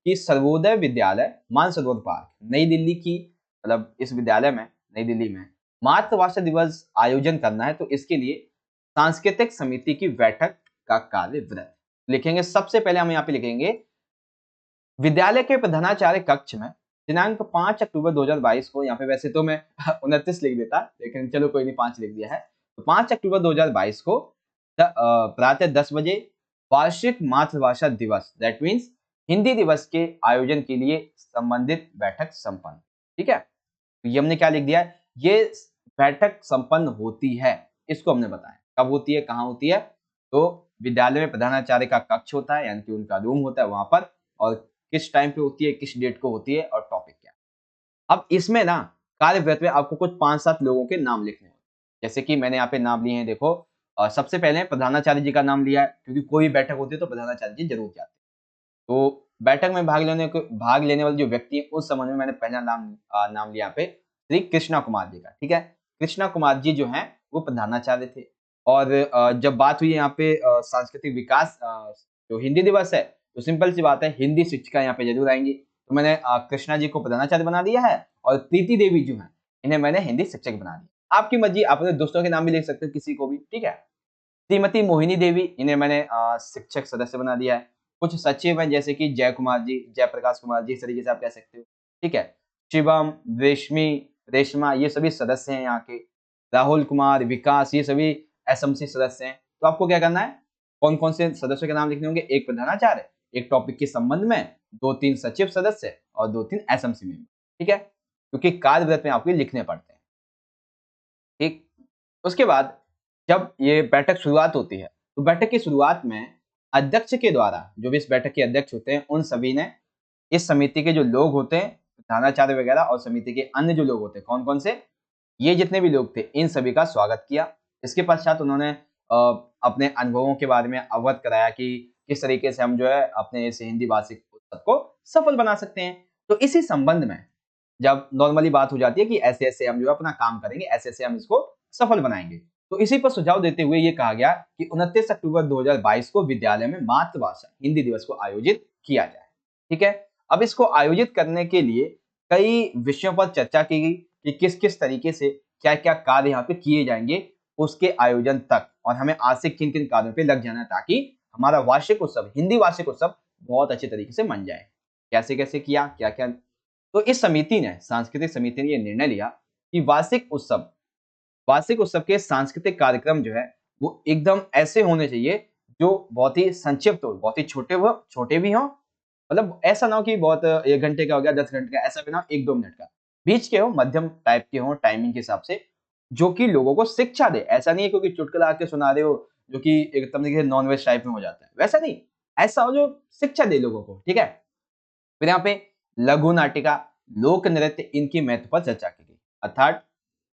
A: कि सर्वोदय विद्यालय मानसरोवर पार्क नई दिल्ली की, मतलब इस विद्यालय में नई दिल्ली में मातृभाषा दिवस आयोजन करना है, तो इसके लिए सांस्कृतिक समिति की बैठक का कार्य व्रत लिखेंगे। सबसे पहले हम यहाँ पे लिखेंगे विद्यालय के प्रधानाचार्य कक्ष में दिनांक 5 अक्टूबर 2022 को, यहाँ पे वैसे तो मैं 29 लिख देता, लेकिन चलो कोई नहीं 5 लिख दिया है, तो 5 अक्टूबर 2022 को प्रातः 10 बजे वार्षिक मातृभाषा दिवस, दैट मीन्स हिंदी दिवस के आयोजन के लिए संबंधित बैठक संपन्न। ठीक है, तो ये हमने क्या लिख दिया है, ये बैठक संपन्न होती है, इसको हमने बताया कब होती है, कहाँ होती है, तो विद्यालय में प्रधानाचार्य का कक्ष होता है, यानी कि उनका रूम होता है वहां पर, और किस टाइम पे होती है, किस डेट को होती है, और टॉपिक क्या है। अब इसमें ना कार्यव्रत में आपको कुछ 5-7 लोगों के नाम लिखने होते हैं, जैसे कि मैंने यहाँ पे नाम लिए हैं। देखो सबसे पहले प्रधानाचार्य जी का नाम लिया है, क्योंकि कोई भी बैठक होती है तो प्रधानाचार्य जी जरूर जाते हैं। तो बैठक में भाग लेने वाले जो व्यक्ति है उस संबंध में मैंने पहला नाम लिया यहाँ पे श्री कृष्णा कुमार जी का। ठीक है, कृष्णा कुमार जी जो हैं वो प्रधानाचार्य थे। और जब बात हुई यहाँ पे सांस्कृतिक विकास जो हिंदी दिवस है, तो सिंपल सी बात है हिंदी शिक्षिका यहाँ पे जरूर आएंगी, तो मैंने कृष्णा जी को प्रधानाचार्य बना दिया है, और प्रीति देवी जो है इन्हें मैंने हिंदी शिक्षक बना दिया। आपकी मर्जी, आप अपने दोस्तों के नाम भी लिख सकते हो, किसी को भी। ठीक है, श्रीमती मोहिनी देवी, इन्हें मैंने शिक्षक सदस्य बना दिया है। कुछ सचिव हैं जैसे कि जय कुमार जी, जयप्रकाश कुमार जी, इस तरीके से आप कह सकते हो, ठीक है। शिवम, रेशमी, रेशमा, ये सभी सदस्य हैं यहाँ के। राहुल कुमार, विकास, ये सभी एसएमसी सदस्य हैं। तो आपको क्या करना है, कौन-कौन से सदस्यों के नाम लिखने होंगे, एक प्रधानाचार्य, एक टॉपिक के संबंध में, 2-3 सचिव सदस्य और 2-3 एसएमसी मेंबर, ठीक है? क्योंकि कार्यव्रत में आपको ये लिखने पड़ते हैं, ठीक? उसके बाद जब ये बैठक शुरुआत होती है, तो बैठक की शुरुआत में अध्यक्ष के द्वारा, जो भी इस बैठक के अध्यक्ष होते हैं, उन सभी ने इस समिति के जो लोग होते हैं, प्रधानाचार्य वगैरह और समिति के अन्य जो लोग होते हैं, कौन-कौन से? ये जितने भी लोग थे, इन सभी का स्वागत किया। इसके पश्चात उन्होंने अपने अनुभवों के बारे में अवगत कराया कि किस तरीके से हम जो है अपने इस हिंदी वार्षिक उत्सव को सफल बना सकते हैं। तो इसी संबंध में जब नॉर्मली बात हो जाती है कि ऐसे-ऐसे हम जो है अपना काम करेंगे, ऐसे-ऐसे हम इसको सफल बनाएँगे। तो इसी पर सुझाव देते हुए ये कहा गया कि 29 अक्टूबर 2022 को विद्यालय में मातृभाषा हिंदी दिवस को आयोजित किया जाए। ठीक है? अब इसको आयोजित करने के लिए कई विषयों पर चर्चा की गई कि किस-किस तरीके से क्या-क्या कार्य यहाँ पे किए जाएँगे उसके आयोजन तक, और हमें आज से किन-किन कार्यों पे लग जाना है ताकि हमारा वार्षिक उत्सव, हिंदी वार्षिक उत्सव बहुत अच्छे तरीके से मन जाए। कैसे-कैसे किया, क्या-क्या, तो इस समिति ने, सांस्कृतिक समिति ने ये निर्णय लिया कि वार्षिक उत्सव के सांस्कृतिक कार्यक्रम जो है वो एकदम ऐसे होने चाहिए जो बहुत ही संक्षिप्त हो, बहुत ही छोटे भी हों, मतलब ऐसा ना हो कि बहुत 1 घंटे का हो गया, 10 घंटे का, ऐसा भी ना हो 1-2 मिनट का। बीच के हो, मध्यम टाइप के हों टाइमिंग के हिसाब से, जो कि लोगों को शिक्षा दे। ऐसा नहीं है क्योंकि चुटकुला आके सुना रहे हो, जो कि एक तरीके से नॉन-वेज टाइप में हो जाता है। वैसा नहीं, ऐसा हो जो शिक्षा दे लोगों को, ठीक है? फिर यहाँ पे लघु नाटिका, लोक नृत्य, इनकी महत्व पर चर्चा की गई। अर्थात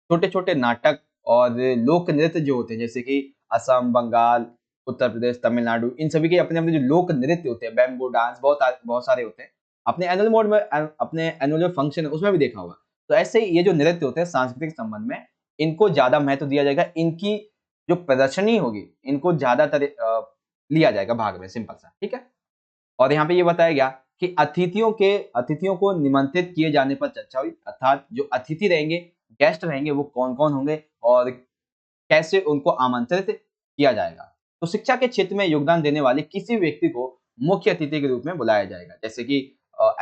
A: छोटे-छोटे नाटक और लोक नृत्य जो होते हैं जैसे कि असम, बंगाल, उत्तर प्रदेश, तमिलनाडु, इन सभी के अपने-अपने जो लोक नृत्य होते हैं, बैम्बू डांस, बहुत सारे होते हैं। अपने एनुअल मोड में अपने एनुअल जो फंक्शन है उसमें भी देखा होगा। तो ऐसे ही ये जो नृत्य होते हैं सांस्कृतिक संबंध में, इनको ज़्यादा महत्व दिया जाएगा। इनकी जो प्रदर्शनी होगी, इनको ज़्यादातर लिया जाएगा भाग में, सिंपल सा, ठीक है? और यहाँ पे ये बताया गया कि अतिथियों को निमंत्रित किए जाने पर चर्चा हुई, अर्थात जो अतिथि रहेंगे, गेस्ट रहेंगे, वो कौन-कौन होंगे और कैसे उनको आमंत्रित किया जाएगा। तो शिक्षा के क्षेत्र में योगदान देने वाले किसी व्यक्ति को मुख्य अतिथि के रूप में बुलाया जाएगा, जैसे कि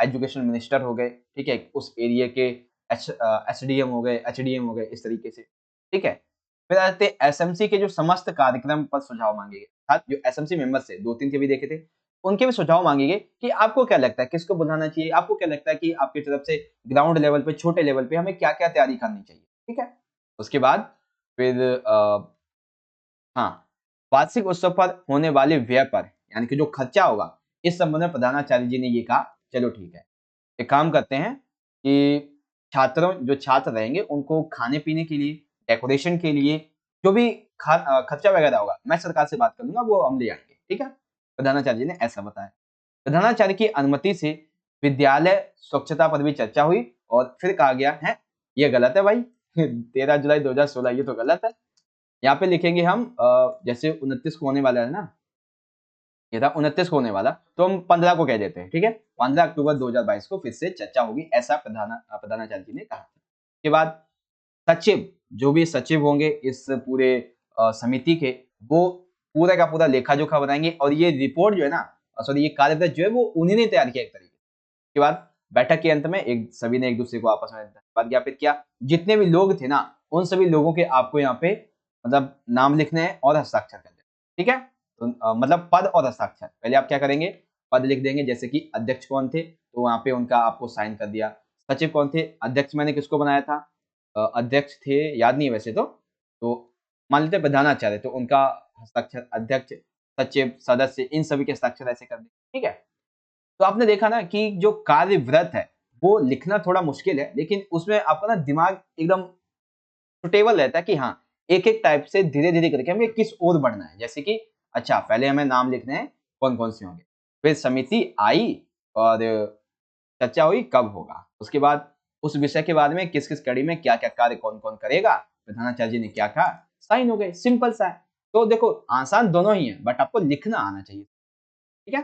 A: एजुकेशन मिनिस्टर हो गए, ठीक है? उस एरिया के एसडीएम हो गए, एचडीएम हो गए, इस तरीके से, ठीक है? फिर आते हैं एसएमसी के जो समस्त कार्यक्रम पर सुझाव मांगे गए, अर्थात जो एसएमसी मेंबर्स थे, 2-3 के भी देखे थे, उनके भी सुझाव मांगे गए कि आपको क्या लगता है किसको बुलाना चाहिए? आपको क्या लगता है कि आपकी तरफ से ग्राउंड लेवल पे, छोटे लेवल पे हमें क्या-क्या तैयारी करनी चाहिए? ठीक है? उसके बाद फिर हाँ, वार्षिक उत्सव पर होने वाले व्यय पर, यानी कि जो खर्चा होगा, इस संबंध में प्रधानाचार्य जी ने ये कहा, चलो ठीक है। एक काम करते हैं कि जो छात्र रहेंगे उनको खाने-पीने के लिए, डेकोरेशन के लिए, जो भी खर्चा वगैरह होगा, मैं सरकार से बात कर लूँगा, वो हम ले आएँगे, ठीक है? प्रधानाचार्य जी ने ऐसा बताया। प्रधानाचार्य की अनुमति से विद्यालय स्वच्छता पर भी चर्चा हुई और फिर कहा गया है, ये गलत है भाई 13 जुलाई 2016 ये तो गलत है। यहाँ पे लिखेंगे हम जैसे 29 को होने वाला है ना, ये था 29 को होने वाला, तो हम 15 को कह देते हैं, ठीक है? 15 अक्टूबर 2022 को फिर से चर्चा होगी, ऐसा प्रधानाचार्य जी ने कहा। उसके बाद सचिव, जो भी सचिव होंगे इस पूरे समिति के, वो पूरा का पूरा लेखा-जोखा बनाएँगे और ये रिपोर्ट जो है ना, सॉरी, ये कार्यपत्र जो है वो उन्हीं ने तैयार किया एक तरीके से। उसके बाद बैठक के अंत में एक सभी ने एक-दूसरे को आपस में धन्यवाद ज्ञापित किया। जितने भी लोग थे ना, उन सभी लोगों के आपको यहाँ पे मतलब नाम लिखने हैं और हस्ताक्षर करने हैं, ठीक है? तो मतलब पद और हस्ताक्षर। पहले आप क्या करेंगे? पद लिख देंगे, जैसे कि अध्यक्ष कौन थे, तो वहाँ पे उनका आपको साइन कर दिया। सचिव कौन थे? अध्यक्ष मैंने किसको बनाया था? अध्यक्ष थे, याद नहीं है वैसे तो मान लेते हैं प्रधानाचार्य, तो उनका हस्ताक्षर अध्यक्ष, सचिव, सदस्य, इन सभी के हस्ताक्षर ऐसे कर दें, ठीक है? तो आपने देखा ना कि जो कार्यव्रत है, वो लिखना थोड़ा मुश्किल है, लेकिन उसमें आपका ना दिमाग एकदम सुटेबल रहता है कि हाँ, एक-एक टाइप से धीरे-धीरे करके हमें किस ओर बढ़ना है। जैसे कि अच्छा, पहले हमें नाम लिखने हैं, कौन-कौन से होंगे। फिर समिति आई और चर्चा हुई कब होगा। उसके बाद उस विषय के बारे में किस-किस कड़ी में क्या-क्या कार्य कौन-कौन करेगा, प्रधानाचार्य जी ने क्या कहा, साइन हो गए, सिंपल सा है। तो देखो आसान दोनों ही है, बट आपको लिखना आना चाहिए, ठीक है?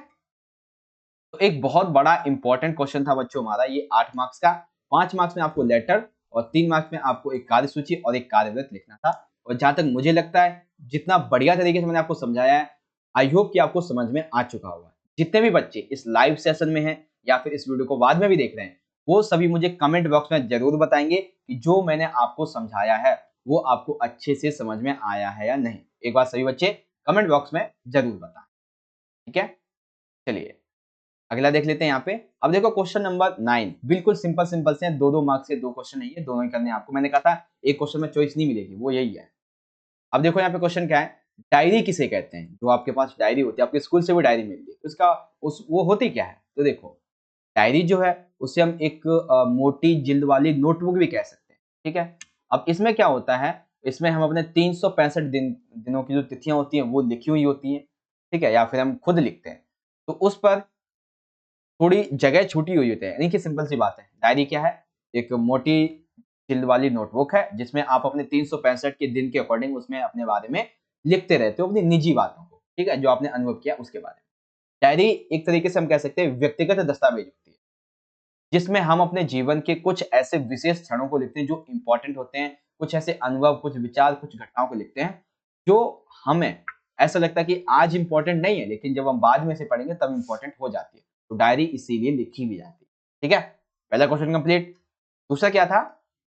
A: तो एक बहुत बड़ा इंपॉर्टेंट क्वेश्चन था बच्चों हमारा ये 8 मार्क्स का। 5 मार्क्स में आपको लेटर और 3 मार्क्स में आपको एक कार्यसूची और एक कार्यव्रत लिखना था। और जहाँ तक मुझे लगता है जितना बढ़िया तरीके से मैंने आपको समझाया है, आई होप कि आपको समझ में आ चुका होगा। जितने भी बच्चे इस लाइव सेशन में हैं या फिर इस वीडियो को बाद में भी देख रहे हैं, वो सभी मुझे कमेंट बॉक्स में जरूर बताएंगे कि जो मैंने आपको समझाया है वो आपको अच्छे से समझ में आया है या नहीं। एक बार सभी बच्चे कमेंट बॉक्स में जरूर बताएं। ठीक है, चलिए अगला देख लेते हैं यहाँ पे। अब देखो क्वेश्चन नंबर 9, बिल्कुल सिंपल सिंपल से हैं, 2-2 मार्क्स के 2 क्वेश्चन है, ये दोनों ही करने हैं आपको। मैंने कहा था एक क्वेश्चन में चॉइस नहीं मिलेगी, वो यही है। अब देखो यहाँ पे क्वेश्चन क्या है, डायरी किसे कहते हैं? जो आपके पास डायरी होती है, आपके स्कूल से भी डायरी मिलती है, उसका वो होती क्या है? तो देखो डायरी जो है उसे हम एक मोटी जिल्द वाली नोटबुक भी कह सकते हैं। ठीक है, अब इसमें क्या होता है, इसमें हम अपने 365 दिनों की जो तिथियां होती हैं वो लिखी हुई होती हैं। ठीक है, या फिर हम खुद लिखते हैं, तो उस पर थोड़ी जगह छूटी हुई होती है। यानी कि सिंपल सी बात है, डायरी क्या है? एक मोटी जिल्द वाली नोटबुक है जिसमें आप अपने 365 के दिन के अकॉर्डिंग उसमें अपने बारे में लिखते रहते हो, अपनी निजी बातों को। ठीक है, जो आपने अनुभव किया उसके बारे में। डायरी एक तरीके से हम कह सकते हैं व्यक्तिगत दस्तावेज होती है, जिसमें हम अपने जीवन के कुछ ऐसे विशेष क्षणों को लिखते हैं जो इंपॉर्टेंट होते हैं, कुछ ऐसे अनुभव, कुछ विचार, कुछ घटनाओं को लिखते हैं जो हमें ऐसा लगता है कि आज इंपॉर्टेंट नहीं है, लेकिन जब हम बाद में से पढ़ेंगे तब इंपॉर्टेंट हो जाती है। तो डायरी इसीलिए लिखी भी जाती है। ठीक है, पहला क्वेश्चन कंप्लीट। दूसरा क्या था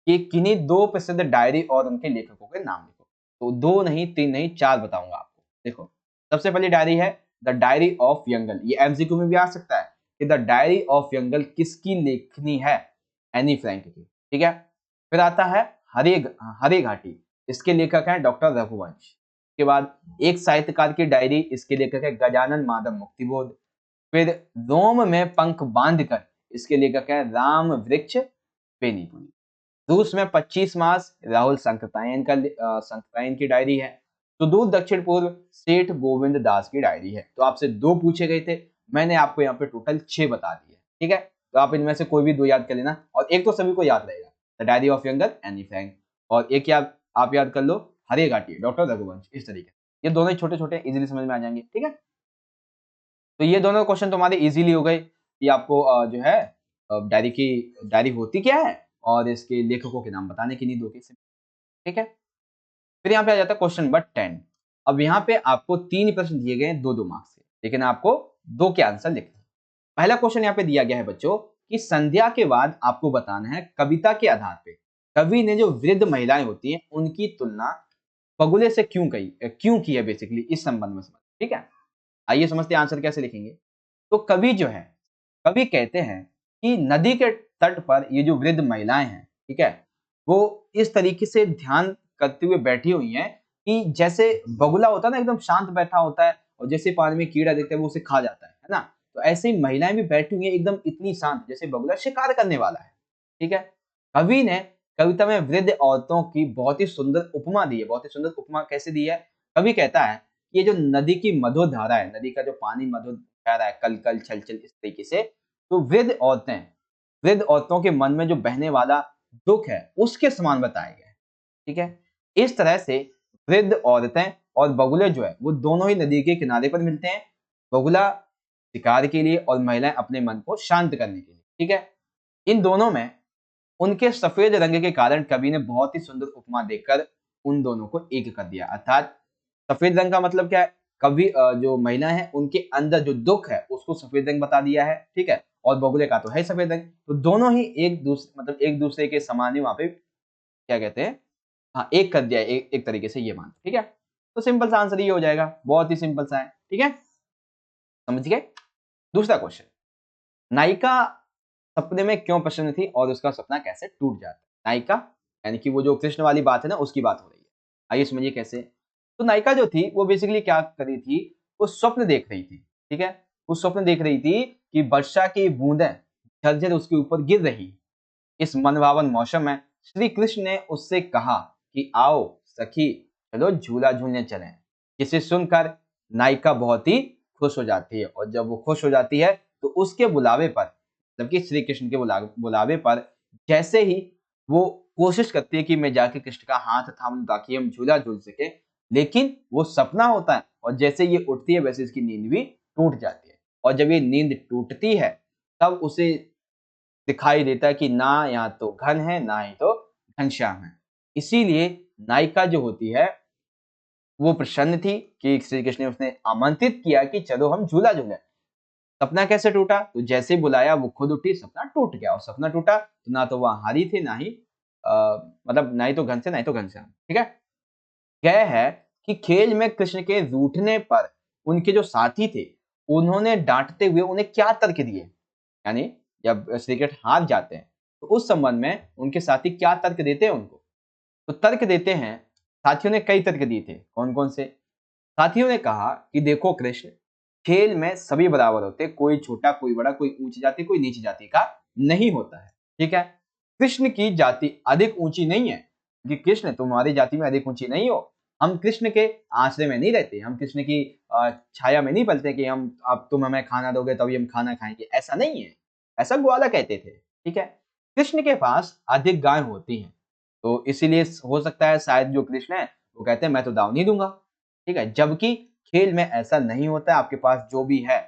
A: कि किन्हीं 2 प्रसिद्ध डायरी और उनके लेखकों के नाम लिखो। तो 2 नहीं, 3 नहीं, 4 बताऊंगा आपको। देखो सबसे पहली डायरी है द डायरी ऑफ यंगल। ये एमसीक्यू में भी आ सकता है कि द डायरी ऑफ यंगल किसकी लेखनी है? एनी फ्रैंक की। ठीक है, फिर आता है हरे हरे घाटी, इसके लेखक हैं डॉक्टर रघुवंश। के बाद एक साहित्यकार की डायरी, इसके लेखक है गजानन माधव मुक्तिबोध। फिर रोम में पंख बांधकर, इसके लेखक है राम वृक्ष बेनीपुरी। रूस में 25 मास, राहुल संकतायन की डायरी है। सुदूर दक्षिण पूर्व, सेठ गोविंद दास की डायरी है। तो आपसे 2 पूछे गए थे, मैंने आपको यहाँ पे टोटल 6 बता दिए। ठीक है, तो आप इनमें से कोई भी 2 याद कर लेना, और एक तो सभी को याद रहेगा, the diary of younger, Anne Frank, और एक याद आप याद कर लो, हरे घाटी, डॉक्टर रघुवंश। इस तरीके से ये दोनों ही छोटे छोटे इजीली समझ में आ जाएंगे। ठीक है, तो ये दोनों क्वेश्चन तुम्हारे इजीली हो गए कि आपको जो है डायरी होती क्या है और इसके लेखकों के नाम बताने की नीड होगी। ठीक है, फिर यहाँ पे आ जाता है क्वेश्चन नंबर 10। अब यहाँ पे आपको 3 प्रश्न दिए गए हैं 2-2 मार्क्स से, लेकिन आपको 2 के आंसर लिखने हैं। पहला क्वेश्चन यहाँ पे दिया गया है बच्चों कि संध्या के बाद आपको बताना है कविता के आधार पे कवि ने जो वृद्ध महिलाएं होती हैं उनकी तुलना बगुले से क्यों की है, बेसिकली इस संबंध में समझ। ठीक है, आइए समझते हैं आंसर कैसे लिखेंगे। तो कवि जो है, कवि कहते हैं कि नदी के तट पर ये जो वृद्ध महिलाएं हैं, ठीक है, वो इस तरीके से ध्यान करते हुए बैठी हुई हैं कि जैसे बगुला होता है ना, एकदम शांत बैठा होता है, और जैसे पानी में कीड़ा देखता है वो उसे खा जाता है ना। तो ऐसे ही महिलाएं भी बैठी हुई हैं एकदम इतनी शांत, जैसे बगुला शिकार करने वाला है। ठीक है, कवि ने कविता में वृद्ध औरतों की बहुत ही सुंदर उपमा दी है। बहुत ही सुंदर उपमा कैसे दी है? कवि कहता है कि ये जो नदी की मधुर धारा है, नदी का जो पानी मधुर बह रहा है, कल कल छल छल इस तरीके से, तो वृद्ध औरतों के मन में जो बहने वाला दुख है उसके समान बताया गया है। ठीक है, इस तरह से वृद्ध औरतें और बगुले जो है वो दोनों ही नदी के किनारे पर मिलते हैं। बगुला शिकार के लिए और महिलाएं अपने मन को शांत करने के लिए। ठीक है, इन दोनों में उनके सफेद रंग के कारण कवि ने बहुत ही सुंदर उपमा देकर उन दोनों को एक कर दिया। अर्थात सफेद रंग का मतलब क्या है? कवि जो महिलाएं हैं उनके अंदर जो दुख है उसको सफेद रंग बता दिया है। ठीक है, और बगुले का तो है सफेद रंग, तो दोनों ही एक दूसरे के समान ही वहां पे क्या कहते हैं, हाँ एक कर दिया है, एक तरीके से ये मान। ठीक है, तो सिंपल सा आंसर ये हो जाएगा, बहुत ही सिंपल सा है। ठीक है, समझ गए। दूसरा क्वेश्चन, नायिका सपने में क्यों प्रसन्न थी और उसका सपना कैसे टूट जाता है? नायिका यानी कि वो जो कृष्ण वाली बात है ना, उसकी बात हो रही है। आइए समझिए कैसे। तो नायिका जो थी वो बेसिकली क्या कर रही थी, वो स्वप्न देख रही थी। ठीक है, वो स्वप्न देख रही थी कि वर्षा की बूंदें झरझर उसके ऊपर गिर रही। इस मनभावन मौसम में श्री कृष्ण ने उससे कहा कि आओ सखी, चलो झूला झूलने चलें। जिसे सुनकर नायिका बहुत ही खुश हो जाती है, और जब वो खुश हो जाती है तो उसके बुलावे पर, जबकि श्री कृष्ण के बुलावे पर जैसे ही वो कोशिश करती है कि मैं जाके कृष्ण का हाथ थाम लूं ताकि हम झूला झूल सके, लेकिन वो सपना होता है, और जैसे ये उठती है वैसे इसकी नींद भी टूट जाती है। और जब ये नींद टूटती है तब उसे दिखाई देता है कि ना यहाँ तो घन है ना ही तो घनश्याम है। इसीलिए नायिका जो होती है वो प्रसन्न थी कि श्री कृष्ण ने उसने आमंत्रित किया कि चलो हम झूला झूलें। सपना कैसे टूटा? तो जैसे बुलाया वो खुद उठी, सपना टूट गया। और सपना टूटा तो ना तो वह हारी थे, ना ही मतलब ना ही तो घनश्याम, ना ही तो घनश्याम। ठीक है, यह है कि खेल में कृष्ण के रूठने पर उनके जो साथी थे, उन्होंने डांटते हुए उन्हें क्या तर्क दिए, यानी जब श्री कृष्ण हार जाते हैं तो उस संबंध में उनके साथी क्या तर्क देते हैं उनको। तो तर्क देते हैं, साथियों ने कई तर्क दिए थे। कौन कौन से? साथियों ने कहा कि देखो कृष्ण, खेल में सभी बराबर होते, कोई छोटा कोई बड़ा, कोई ऊंची जाति कोई नीची जाति का नहीं होता है। ठीक है, कृष्ण की जाति अधिक ऊंची नहीं है कि कृष्ण तुम्हारी जाति में अधिक ऊंची नहीं हो। हम कृष्ण के आश्रय में नहीं रहते, हम कृष्ण की छाया में नहीं पलते कि हम अब तुम हमें खाना दोगे तभी हम खाना खाएंगे, ऐसा नहीं है। ऐसा ग्वाला कहते थे। ठीक है, कृष्ण के पास अधिक गाय होती हैं, तो इसीलिए हो सकता है शायद जो कृष्ण है वो कहते हैं मैं तो दाव नहीं दूंगा। ठीक है, जबकि खेल में ऐसा नहीं होता है, आपके पास जो भी है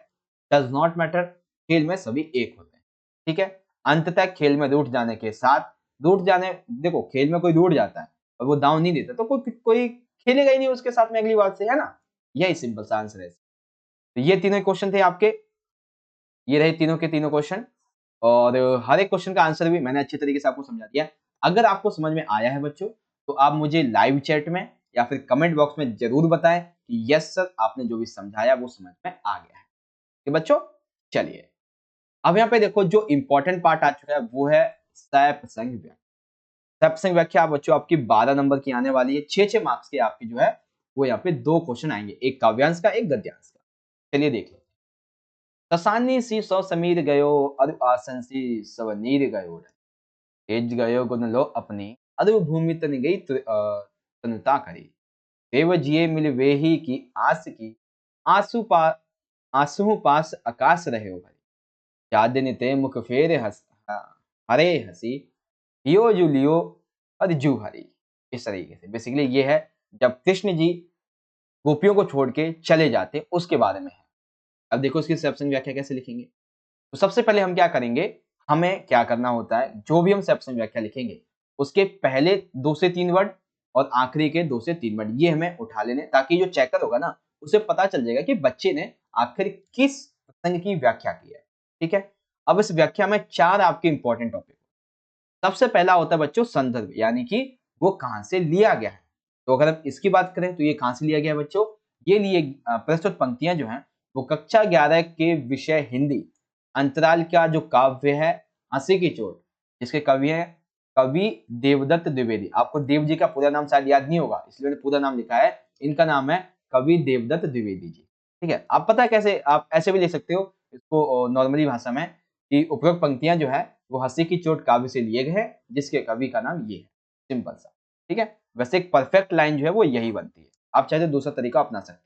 A: डज नॉट मैटर, खेल में सभी एक होते हैं। ठीक है, अंततः खेल में रूठ जाने के साथ, रूठ जाने, देखो खेल में कोई रूठ जाता है और वो दाव नहीं देता तो कोई कोई खेलेगा ही नहीं उसके साथ में अगली बार से, है ना। यही सिंपल सा आंसर है। तो ये तीनों क्वेश्चन थे आपके, ये रहे तीनों के तीनों क्वेश्चन। और हर एक क्वेश्चन का आंसर भी मैंने अच्छे तरीके से आपको समझा दिया। अगर आपको समझ में आया है बच्चों, तो आप मुझे लाइव चैट में या फिर कमेंट बॉक्स में जरूर बताएं कि यस सर, आपने जो भी समझाया वो समझ में आ गया है। कि बच्चों, चलिए अब यहाँ पे देखो जो इंपॉर्टेंट पार्ट आ चुका है वो है सैप्रसंग व्याख्या। सैप्रसंग व्याख्या बच्चों आपकी 12 नंबर की आने वाली है। 6-6 मार्क्स के आपकी जो है वो यहाँ पे 2 क्वेश्चन आएंगे, एक काव्यांश का, एक गद्यांश का। चलिए देख लो। ससानी सी सौ समीर गयो, अरु आसन सी सब नीर गयो, तेज गयो गुण लो अपनी, अरु भूमि तन गई तनुता करी, देव जिये मिल वेही की आस की, आंसू पा आंसू पास आकाश रहे हो भाई, चाँदनी ते मुख फेर हरे हसी, लियो जू लियो अर्जू हरी। इस तरीके से बेसिकली ये है जब कृष्ण जी गोपियों को छोड़ के चले जाते उसके बारे में है। अब देखो इसकी सबसे व्याख्या कैसे लिखेंगे। तो सबसे पहले हम क्या करेंगे, हमें क्या करना होता है, जो भी हम सबसे व्याख्या लिखेंगे उसके पहले 2 से 3 वर्ड और आखिरी के 2 से 3 वर्ड ये हमें उठा लेने, ताकि जो चेकर होगा ना उसे पता चल जाएगा कि बच्चे ने आखिर किस प्रसंग की व्याख्या की है। ठीक है, अब इस व्याख्या में 4 आपके इंपॉर्टेंट टॉपिक। सबसे पहला होता है बच्चों संदर्भ, यानी कि वो कहां से लिया गया है। तो अगर हम इसकी बात करें तो ये कहां से लिया गया है बच्चों, ये लिए प्रस्तुत पंक्तियां जो हैं वो कक्षा 11 के विषय हिंदी अंतराल का जो काव्य है हंसी की चोट, जिसके कवि हैं कवि देवदत्त द्विवेदी। आपको देव जी का पूरा नाम शायद याद नहीं होगा, इसलिए मैंने पूरा नाम लिखा है। इनका नाम है कवि देवदत्त द्विवेदी जी। ठीक है, आप पता है कैसे, आप ऐसे भी लिख सकते हो इसको नॉर्मली भाषा में कि उपरोक्त पंक्तियां जो है वो हंसी की चोट काव्य से लिए गए हैं, जिसके कवि का नाम ये है। सिंपल सा। ठीक है, वैसे एक परफेक्ट लाइन जो है वो यही बनती है, आप चाहे तो दूसरा तरीका अपना सकते हैं।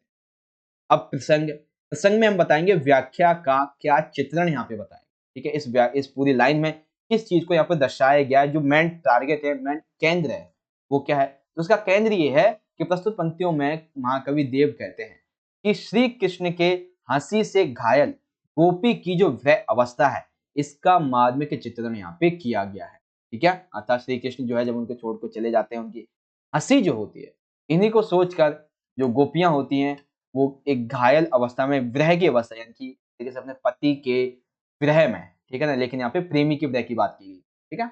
A: अब प्रसंग, प्रसंग में हम बताएंगे व्याख्या का क्या चित्रण यहाँ पे बताएंगे। ठीक है, इस पूरी लाइन में किस चीज को यहाँ पे दर्शाया गया है, जो मेन टारगेट है, मेन केंद्र है वो क्या है। तो उसका केंद्र ये है कि प्रस्तुत पंक्तियों में महाकवि देव कहते हैं कि श्री कृष्ण के हंसी से घायल गोपी की जो वह अवस्था है, इसका मार्मिक चित्रण यहाँ पे किया गया है। ठीक है, अर्थात श्री कृष्ण जो है जब उनको छोड़ कर चले जाते हैं, उनकी हंसी जो होती है, इन्हीं को सोचकर जो गोपियां होती हैं वो एक घायल अवस्था में, विरह की अवस्था, यानी कि तरीके से अपने पति के विरह में, ठीक है ना, लेकिन यहाँ पे प्रेमी की विरह की बात की गई। ठीक है,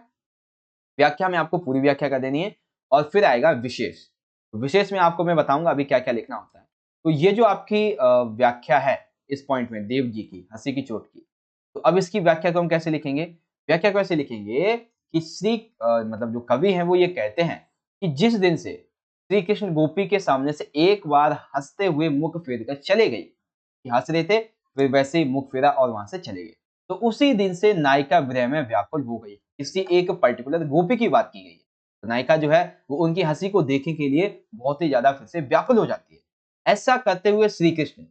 A: व्याख्या में आपको पूरी व्याख्या कर देनी है और फिर आएगा विशेष। तो विशेष में आपको मैं बताऊंगा अभी क्या क्या लिखना होता है। तो ये जो आपकी व्याख्या है इस पॉइंट में देव जी की हंसी की चोट की, तो अब इसकी व्याख्या को हम कैसे लिखेंगे, व्याख्या को ऐसे लिखेंगे कि मतलब जो कवि हैं वो ये कहते हैं कि जिस दिन से श्री कृष्ण गोपी के सामने से एक बार हंसते हुए मुख फेर कर चले गए, कि हंस रहे थे फिर वैसे ही मुख फेरा और वहां से चले गए, तो उसी दिन से नायिका विरह में व्याकुल हो गई। किसी एक पर्टिकुलर गोपी की बात की गई है। तो नायिका जो है वो उनकी हंसी को देखने के लिए बहुत ही ज्यादा फिर से व्याकुल हो जाती है। ऐसा करते हुए श्री कृष्ण,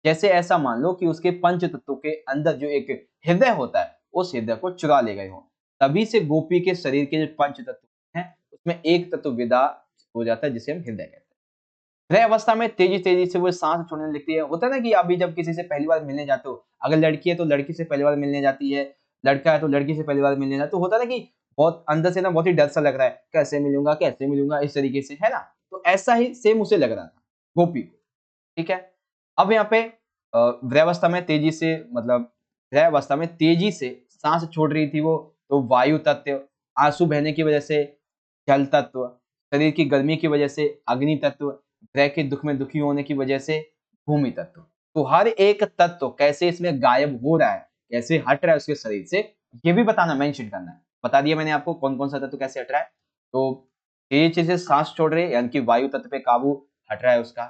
A: जैसे ऐसा मान लो कि उसके पंच तत्वों के अंदर जो एक हृदय होता है उस हृदय को चुरा ले गए हो। तभी से गोपी के शरीर के जो पंच तत्व हैं उसमें एक तत्व विदा हो जाता है, जिसे हम हृदय कहते हैं। हृदय अवस्था में तेजी तेजी से वो सांस छोड़ने लगती है। होता है ना कि अभी जब किसी से पहली बार मिलने जाते हो, अगर लड़की है तो लड़की से पहली बार मिलने जाती है, लड़का है तो लड़की से पहली बार मिलने जाता है, तो होता है ना कि बहुत अंदर से ना बहुत ही डर सा लग रहा है, कैसे मिलूंगा इस तरीके से, है ना। तो ऐसा ही सेम उसे लग रहा था गोपी को। ठीक है, अब यहाँ पे वृद्धावस्था में तेजी से मतलब ग्रहावस्था में तेजी से सांस छोड़ रही थी वो, तो वायु तत्व, आंसू बहने की वजह से जल तत्व, शरीर की गर्मी की वजह से अग्नि तत्व, ग्रह के दुख में दुखी होने की वजह से भूमि तत्व। तो हर एक तत्व कैसे इसमें गायब हो रहा है, कैसे हट रहा है उसके शरीर से, ये भी बताना, मेंशन करना है। बता दिया मैंने आपको कौन-कौन सा तत्व कैसे हट रहा है। तो तेजी से सांस छोड़ रहे हैं यानी कि वायु तत्व पे काबू हट रहा है उसका।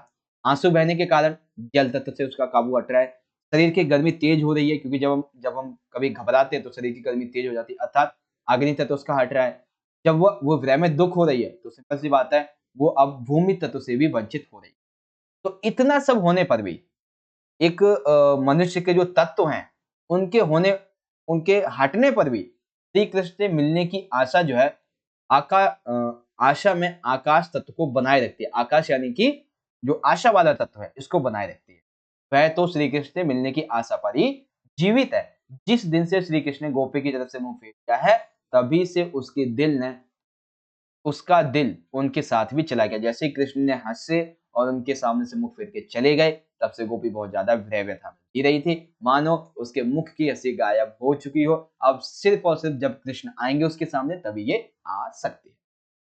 A: आंसू बहने के कारण जल तत्व से उसका काबू हट रहा है। शरीर की गर्मी तेज हो रही है क्योंकि जब हम कभी घबराते हैं तो शरीर की गर्मी तेज हो जाती है, अर्थात अग्नि तत्व उसका हट रहा है। जब वो ग्रह में दुःख हो रही है तो सिंपल सी बात है वो अब भूमि तत्व से भी वंचित हो रही है। तो इतना सब होने पर भी एक मनुष्य के जो तत्व हैं उनके हटने पर भी श्री कृष्ण से मिलने की आशा जो है आशा में आकाश तत्व को बनाए रखती है। आकाश यानी कि जो आशा वाला तत्व है इसको बनाए रखती है। वह तो श्री कृष्ण से मिलने की आशा पर ही जीवित है। जिस दिन से श्री कृष्ण ने गोपी की तरफ से मुंह फेर लिया है तभी से उसका दिल उनके साथ भी चला गया। जैसे ही कृष्ण ने हंसे और उनके सामने से मुख फेर के चले गए, तब से गोपी बहुत ज्यादा भय व्यथा में जी रही थी, मानो उसके मुख की हंसी गायब हो चुकी हो। अब सिर्फ और सिर्फ जब कृष्ण आएंगे उसके सामने तभी ये आ सकती है।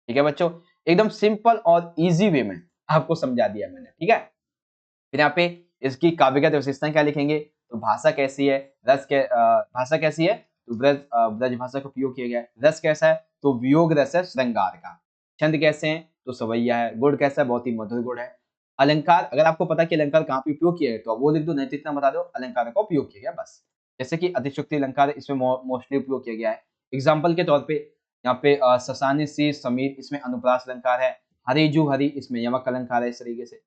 A: ठीक है बच्चों, एकदम सिंपल और इजी वे में आपको समझा दिया मैंने। ठीक है, फिर यहाँ पे इसकी काव्यगत विशेषताएं क्या लिखेंगे, तो भाषा कैसी है, भाषा कैसी है, तो ब्रज भाषा का उपयोग किया गया है। रस कैसा है, तो वियोग रस है श्रृंगार का। छंद कैसे हैं, तो सवैया है। गुण कैसा है, बहुत ही मधुर गुण है। अलंकार, अगर आपको पता कि अलंकार कहाँ पे उपयोग किया है तो आप वो लिख दो, नहीं तो इतना बता दो अलंकार का उपयोग किया गया बस। जैसे कि अतिशयोक्ति अलंकार इसमें मोस्टली उपयोग किया गया है। एग्जाम्पल के तौर पे यहाँ पे ससानी सी समीर इसमें अनुप्रास अलंकार है। हरिजु हरि इसमें यमक अलंकार है। इस तरीके से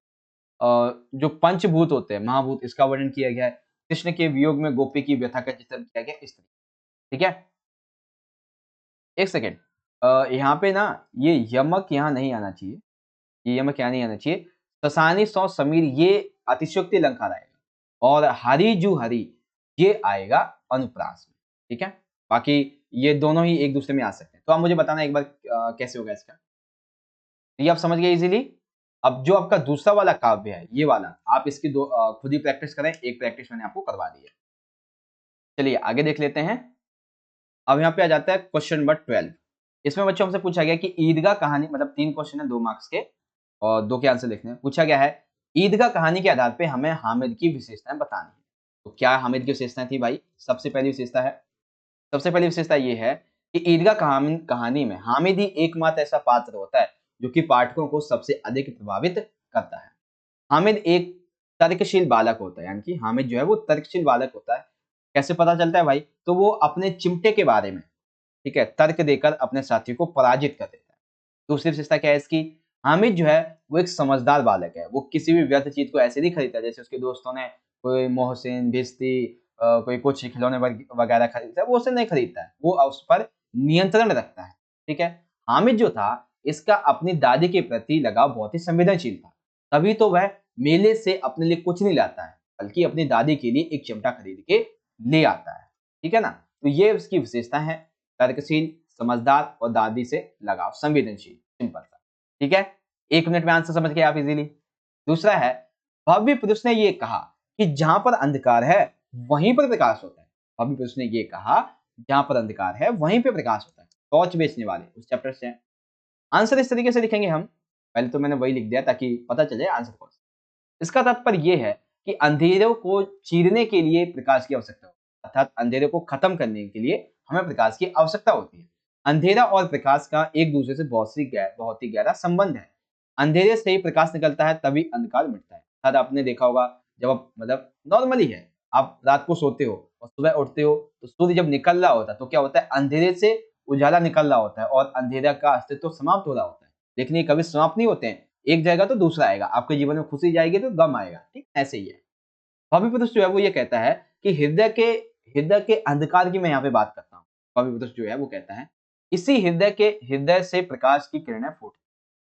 A: जो पंचभूत होते हैं, महाभूत, इसका वर्णन किया गया है। कृष्ण के वियोग में गोपी की व्यथा का चित्रण किया गया इस तरीके। ठीक है, एक सेकेंड, यहाँ पे ना ये यमक यहाँ नहीं आना चाहिए, ये यमक यहाँ नहीं आना चाहिए। ससानी सौ समीर ये अतिशयोक्ति अलंकार आएगा और हरि जू हरि ये आएगा अनुप्रास में। ठीक है, बाकी ये दोनों ही एक दूसरे में आ सकते हैं। तो आप मुझे बताना एक बार कैसे होगा इसका। ये आप समझ गए इजीली। अब जो आपका दूसरा वाला काव्य है ये वाला, आप इसकी खुद ही प्रैक्टिस करें, एक प्रैक्टिस मैंने आपको करवा दी है। चलिए आगे देख लेते हैं। अब यहाँ पे आ जाता है क्वेश्चन नंबर 12। इसमें बच्चों हमसे पूछा गया कि ईदगाह कहानी, मतलब 3 क्वेश्चन है 2 मार्क्स के और 2 के आंसर लिखने हैं। पूछा गया है ईदगाह कहानी के आधार पे हमें हामिद की विशेषताएं बतानी है। तो क्या हामिद की विशेषताएं थी भाई, सबसे पहली विशेषता है, सबसे पहली विशेषता ये है कि ईदगाह कहानी में हामिद ही एकमात्र ऐसा पात्र होता है जो कि पाठकों को सबसे अधिक प्रभावित करता है। हामिद एक तर्कशील बालक होता है, यानी कि हामिद जो है वो तर्कशील बालक होता है। कैसे पता चलता है भाई, तो वो अपने चिमटे के बारे में, ठीक है, तर्क देकर अपने साथी को पराजित कर देता है। दूसरी विशेषता क्या है इसकी, हामिद जो है वो एक समझदार बालक है। वो किसी भी व्यर्थ चीज को ऐसे नहीं खरीदता जैसे उसके दोस्तों ने कोई मोहसिन भिश्ती कोई कुछ खिलौने वगैरह खरीदता है, वो उसे नहीं खरीदता है, वो उस पर नियंत्रण रखता है। ठीक है, हामिद जो था इसका अपनी दादी के प्रति लगाव बहुत ही संवेदनशील था, तभी तो वह मेले से अपने लिए कुछ नहीं लाता है बल्कि अपनी दादी के लिए एक चिमटा खरीद के ले आता है। ठीक है ना, तो ये उसकी विशेषता है, तर्कशील, समझदार और दादी से लगाव, संवेदनशील, सिंपल सा। ठीक है, 1 मिनट में आंसर समझ गए आप इजीली। दूसरा है भव्य पुरुष ने ये कहा कि जहां पर अंधकार है वहीं पर प्रकाश होता है। भव्य पुरुष ने ये कहा जहां पर अंधकार है वहीं पे प्रकाश होता है। टॉर्च बेचने वाले उस चैप्टर से हैं। आंसर इस तरीके से लिखेंगे हम, पहले तो मैंने वही लिख दिया ताकि पता चले आंसर कौन सा। इसका तात्पर्य यह है कि अंधेरों को चीरने के लिए प्रकाश की आवश्यकता होती है, अर्थात अंधेरे को खत्म करने के लिए हमें प्रकाश की आवश्यकता होती है। अंधेरा और प्रकाश का एक दूसरे से बहुत ही गहरा संबंध है। अंधेरे से ही प्रकाश निकलता है तभी अंधकार मिटता है। अर्थात आपने देखा होगा जब आप, मतलब नॉर्मली है, आप रात को सोते हो और सुबह उठते हो तो सूर्य जब निकल रहा होता है तो क्या होता है, अंधेरे से उजाला निकल रहा होता है और अंधेरा का अस्तित्व समाप्त हो रहा होता है। लेकिन ये कभी समाप्त नहीं होते हैं, एक जाएगा तो दूसरा आएगा। आपके जीवन में खुशी जाएगी तो गम आएगा, ठीक ऐसे ही है। भव्य पुरुष जो है वो ये कहता है कि हृदय के अंधकार की मैं यहाँ पे बात करता हूँ। भव्य पुरुष जो है वो कहता है इसी हृदय से प्रकाश की किरणें फूट,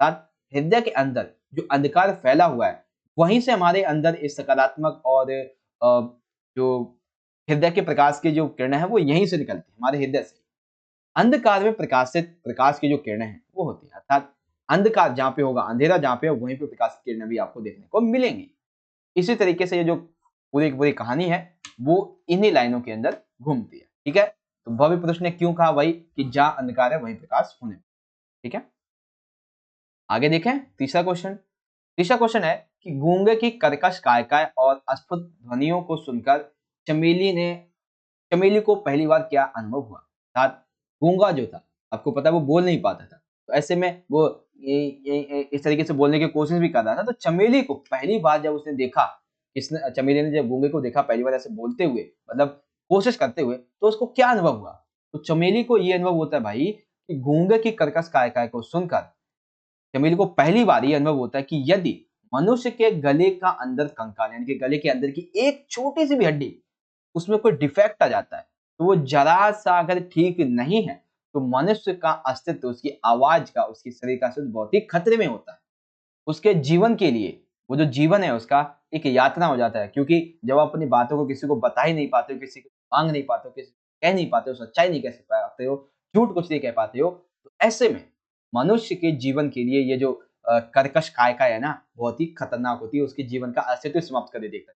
A: अर्थात हृदय के अंदर जो अंधकार फैला हुआ है वहीं से हमारे अंदर इस सकारात्मक और जो हृदय के प्रकाश की जो किरणें हैं वो यहीं से निकलती है, हमारे हृदय से। अंधकार में प्रकाश की जो किरणें हैं वो होती है, अर्थात अंधकार जहाँ पे होगा, अंधेरा जहाँ पे वहीं पे प्रकाश की किरणें भी आपको देखने को मिलेंगी। इसी तरीके से ये जो पूरी की पूरी कहानी है वो इन्हीं लाइनों के अंदर घूमती है। ठीक है, तो भव्य पुरुष ने क्यों कहा भाई कि जहां अंधकार है वहीं प्रकाश होने। ठीक है, आगे देखें तीसरा क्वेश्चन। तीसरा क्वेश्चन है कि गूंगे की कर्कश कायकाय और अस्फुट ध्वनियों को सुनकर चमेली को पहली बार क्या अनुभव हुआ। अर्थात गूंगा जो था, आपको पता है वो बोल नहीं पाता था, तो ऐसे में वो इस तरीके से बोलने की कोशिश भी कर रहा था। तो चमेली को पहली बार जब उसने देखा, इसने चमेली ने जब गूंगे को देखा पहली बार ऐसे बोलते हुए, मतलब कोशिश करते हुए, तो उसको क्या अनुभव हुआ। तो चमेली को ये अनुभव होता है भाई कि गूंगे की कर्कश काय को सुनकर चमेली को पहली बार ये अनुभव होता है कि यदि मनुष्य के गले का अंदर कंकाल यानी कि गले के अंदर की एक छोटी सी भी हड्डी उसमें कोई डिफेक्ट आ जाता है, तो वो जरा सा अगर ठीक नहीं है, तो मनुष्य का अस्तित्व, उसकी आवाज का, उसकी शरीर का अस्तित्व बहुत ही खतरे में होता है। उसके जीवन के लिए, वो जो जीवन है उसका एक यातना हो जाता है, क्योंकि जब आप अपनी बातों को किसी को बता ही नहीं पाते हो, किसी को मांग नहीं पाते हो, किसी को कह नहीं पाते हो, सच्चाई नहीं कह पाते हो, झूठ कुछ नहीं कह पाते हो, तो ऐसे में मनुष्य के जीवन के लिए ये जो कर्कश कायका है ना, बहुत ही खतरनाक होती है, उसके जीवन का अस्तित्व समाप्त कर देती है।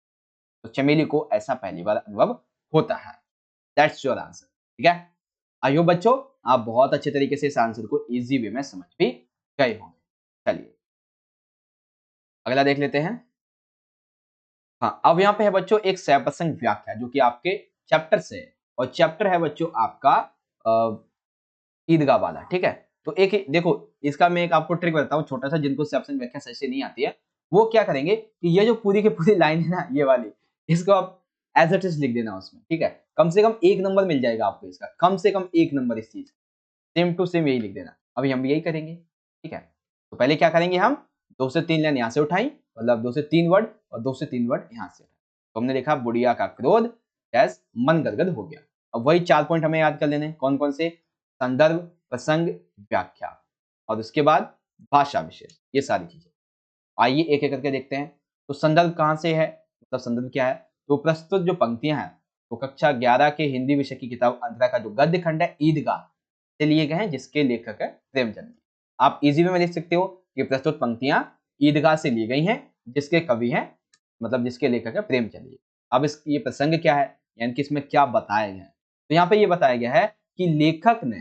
A: तो चमेली को ऐसा पहली बार अनुभव होता है। That's your answer. ठीक है, आई होप बच्चों आप बहुत अच्छे तरीके से इस आंसर को इजी वे में समझ भी गए होंगे। चलिए अगला देख लेते हैं। हाँ, अब यहाँ पे है बच्चों एक सप्रसंग व्याख्या जो कि आपके चैप्टर से है, और चैप्टर है बच्चों आपका ईदगाह वाला। ठीक है, तो एक देखो इसका मैं एक आपको ट्रिक बताता हूँ छोटा सा, जिनको सप्रसंग व्याख्या सही से नहीं आती है वो क्या करेंगे कि ये जो पूरी की पूरी लाइन है ना, ये वाली, इसको आप एज इट इज लिख देना उसमें। ठीक है, कम से कम 1 नंबर मिल जाएगा आपको इसका, कम से कम 1 नंबर इस चीज, सेम टू सेम यही लिख देना। अभी हम भी यही करेंगे। ठीक है, तो पहले क्या करेंगे, हम 2 से 3 लाइन यहाँ से उठाई, मतलब 2 से 3 वर्ड और 2 से 3 वर्ड यहाँ से। तो हमने देखा बुढ़िया का क्रोध डैश मन गदगद हो गया। अब वही 4 पॉइंट हमें याद कर लेने, कौन कौन से, संदर्भ, प्रसंग, व्याख्या और उसके बाद भाषा विशेष, ये सारी चीजें। आइए एक एक करके देखते हैं। तो संदर्भ कहाँ से है, मतलब संदर्भ क्या है, तो प्रस्तुत जो पंक्तियां हैं तो कक्षा 11 के हिंदी विषय की किताब अंतरा का जो गद्य खंड है ईदगाह से लिए गए हैं, जिसके लेखक है प्रेमचंद। आप इजी वे में लिख सकते हो कि प्रस्तुत पंक्तियां ईदगाह से ली गई हैं, जिसके कवि हैं, मतलब जिसके लेखक है प्रेमचंद। अब इस ये प्रसंग क्या है, यानी कि इसमें क्या बताया गया है, तो यहाँ पे ये बताया गया है कि लेखक ने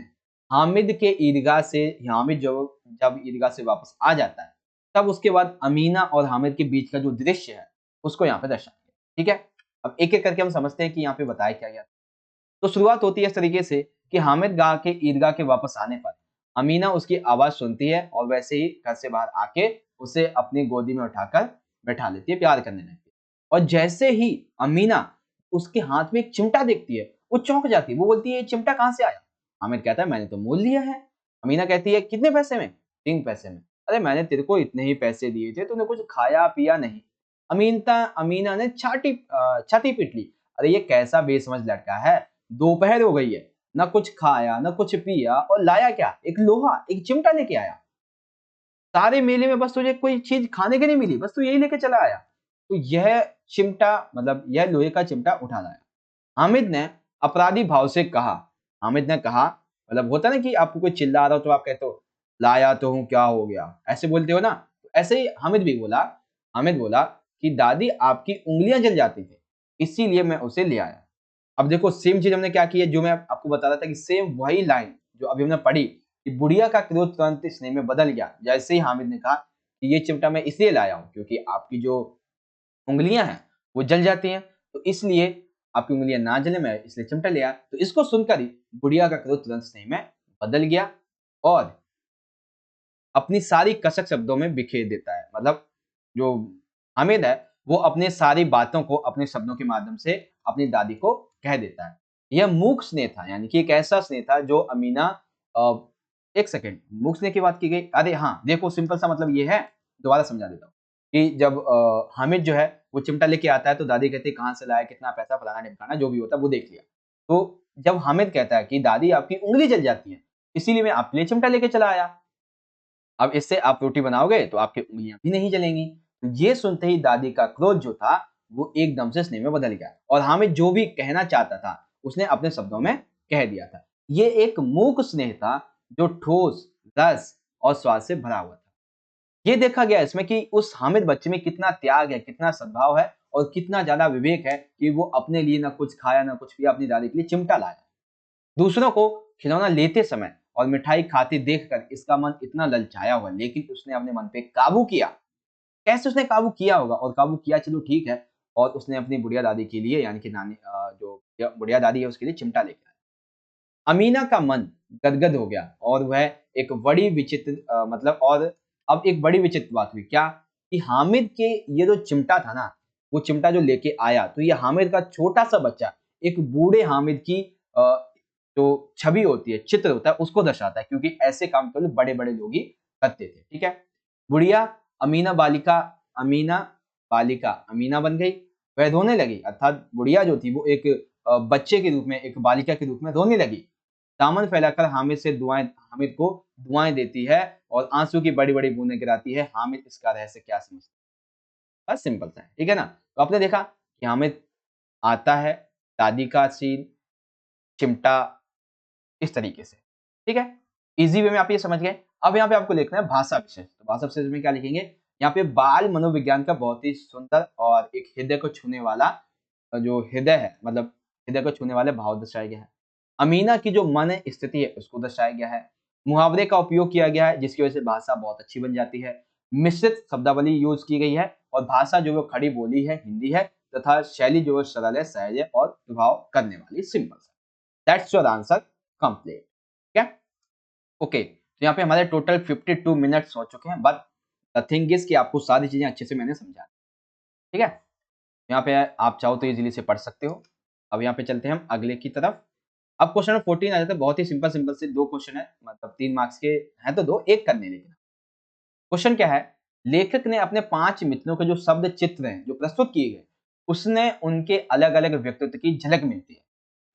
A: हामिद के ईदगाह से, हामिद जब ईदगाह से वापस आ जाता है तब उसके बाद अमीना और हामिद के बीच का जो दृश्य है उसको यहाँ पे दर्शाया गया। ठीक है, अब एक एक करके हम समझते हैं कि यहाँ पे बताया क्या गया। तो शुरुआत होती है इस तरीके से कि हामिद गाह के ईदगाह के वापस आने पर अमीना उसकी आवाज सुनती है और वैसे ही घर से बाहर आके उसे अपनी गोदी में उठाकर बैठा लेती है, प्यार करने लगती है। और जैसे ही अमीना उसके हाथ में एक चिमटा देखती है वो चौंक जाती है, वो बोलती है ये चिमटा कहाँ से आया। हामिद कहता है मैंने तो मोल लिया है। अमीना कहती है कितने पैसे में, 3 पैसे में। अरे मैंने तेरे को इतने ही पैसे दिए थे, तूने कुछ खाया पिया नहीं। अमीना ने छाती पीट ली। अरे ये कैसा बेसमझ लड़का है, दोपहर हो गई है, ना कुछ खाया ना कुछ पिया, और लाया क्या, एक लोहा, एक चिमटा लेके आया। सारे मेले में बस तुझे कोई चीज खाने की नहीं मिली, बस तू यही लेके चला आया। तो यह चिमटा, मतलब यह लोहे का चिमटा उठा लाया। हामिद ने अपराधी भाव से कहा, हामिद ने कहा, मतलब होता ना कि आपको कोई चिल्ला रहा हो तो आप कहते हो लाया तो हूं क्या हो गया, ऐसे बोलते हो ना, तो ऐसे ही हामिद भी बोला। हामिद बोला कि दादी आपकी उंगलियां जल जाती थी, इसीलिए मैं उसे ले आया। अब देखो सेम चीज हमने क्या की है, जो मैं आपको बता रहा था कि सेम वही लाइन जो अभी हमने पढ़ी कि बुढ़िया का क्रोध तुरंत स्नेह में बदल गया, जैसे ही हामिद ने कहा कि ये चिमटा मैं इसलिए लाया हूं क्योंकि आपकी जो उंगलियां हैं वो जल जाती हैं, तो इसलिए आपकी उंगलियां ना जले, मैं इसलिए चिमटा लिया। तो इसको सुनकर ही बुढ़िया का क्रोध तुरंत स्नेह में बदल गया और अपनी सारी कसक शब्दों में बिखेर देता है। मतलब जो हामिद है वो अपने सारी बातों को अपने शब्दों के माध्यम से अपनी दादी को कह देता है। यह मूक स्नेह था, यानी कि एक ऐसा स्नेह था जो अमीना एक सेकेंड, मूक स्नेह की बात की गई, अरे हाँ देखो सिंपल सा मतलब ये है, दोबारा समझा देता हूँ कि जब हामिद जो है वो चिमटा लेके आता है तो दादी कहती है कहाँ से लाया, कितना पैसा, फलाना ढिमकाना जो भी होता है वो देख लिया। तो जब हामिद कहता है कि दादी आपकी उंगली जल जाती है इसीलिए मैं आपके लिए चिमटा लेके चला आया, अब इससे आप रोटी बनाओगे तो आपकी उंगलियां भी नहीं जलेंगी। तो ये सुनते ही दादी का क्रोध जो था वो एकदम से स्नेह में बदल गया और हामिद जो भी कहना चाहता था उसने अपने शब्दों में कह दिया था। ये एक मूक स्नेह था जो ठोस, रस और स्वाद से भरा हुआ था। ये देखा गया इसमें कि उस हामिद बच्चे में कितना त्याग है, कितना सद्भाव है और कितना ज्यादा विवेक है कि वो अपने लिए ना कुछ खाया ना कुछ पिया, अपनी दादी के लिए चिमटा लाया। दूसरों को खिलौना लेते समय और मिठाई खाते देखकर इसका मन इतना ललचाया हुआ, लेकिन उसने अपने मन पे काबू किया। कैसे उसने काबू किया होगा? और काबू किया चलो ठीक है, और उसने अपनी बुढ़िया दादी के लिए यानी कि नानी जो बुढ़िया दादी है उसके लिए चिमटा लेके आया। अमीना का मन गदगद हो गया और वह एक बड़ी विचित्र मतलब और अब एक बड़ी विचित्र बात हुई क्या कि हामिद के ये जो चिमटा था ना, वो चिमटा जो लेके आया तो ये हामिद का छोटा सा बच्चा एक बूढ़े हामिद की जो छवि होती है, चित्र होता है, उसको दर्शाता है, क्योंकि ऐसे काम केवल बड़े बड़े लोग ही करते थे। ठीक है, बुढ़िया अमीना बालिका अमीना बालिका अमीना बन गई। वह रोने लगी, अर्थात बुढ़िया जो थी वो एक बच्चे के रूप में, एक बालिका के रूप में रोने लगी। दामन फैलाकर हामिद को दुआएं देती है और आंसू की बड़ी बड़ी बूंदें गिराती है। हामिद इसका रहस्य क्या समझता है? बस सिंपल सा है, ठीक है ना। तो आपने देखा कि हामिद आता है, दादी का सीन, चिमटा, इस तरीके से, ठीक है। इजी वे में आप ये समझ गए। अब यहाँ पे आपको लिखना है भाषा विशेष। तो भाषा विशेष में क्या लिखेंगे? यहाँ पे बाल मनोविज्ञान का बहुत ही सुंदर और एक हृदय को छूने वाला जो हृदय है, मतलब हृदय को छूने वाले भाव दर्शाया गया है। अमीना की जो मन स्थिति है उसको दर्शाया गया है। मुहावरे का उपयोग किया गया है जिसकी वजह से भाषा बहुत अच्छी बन जाती है। मिश्रित शब्दावली यूज की गई है और भाषा जो वो खड़ी बोली है हिंदी है, तथा शैली जो है सरल है, सहज है और प्रभाव करने वाली, सिंपल है। That's your answer complete. ठीक है, ओके। तो यहाँ पे हमारे टोटल 52 मिनट्स हो चुके हैं, बट द थिंग इज कि आपको सारी चीजें अच्छे से मैंने समझा दी। ठीक है, यहाँ पे आप चाहो तो इजीली से पढ़ सकते हो। अब यहाँ पे चलते हैं हम अगले की तरफ। अब क्वेश्चन नंबर 14 आ जाता है। बहुत ही सिंपल सिंपल से दो क्वेश्चन है, मतलब 3 मार्क्स के हैं तो दो, एक करने, लेकिन क्वेश्चन क्या है? लेखक ने अपने 5 मित्रों के जो शब्द चित्र हैं जो प्रस्तुत किए गए, उसने उनके अलग अलग व्यक्तित्व की झलक मिलती है,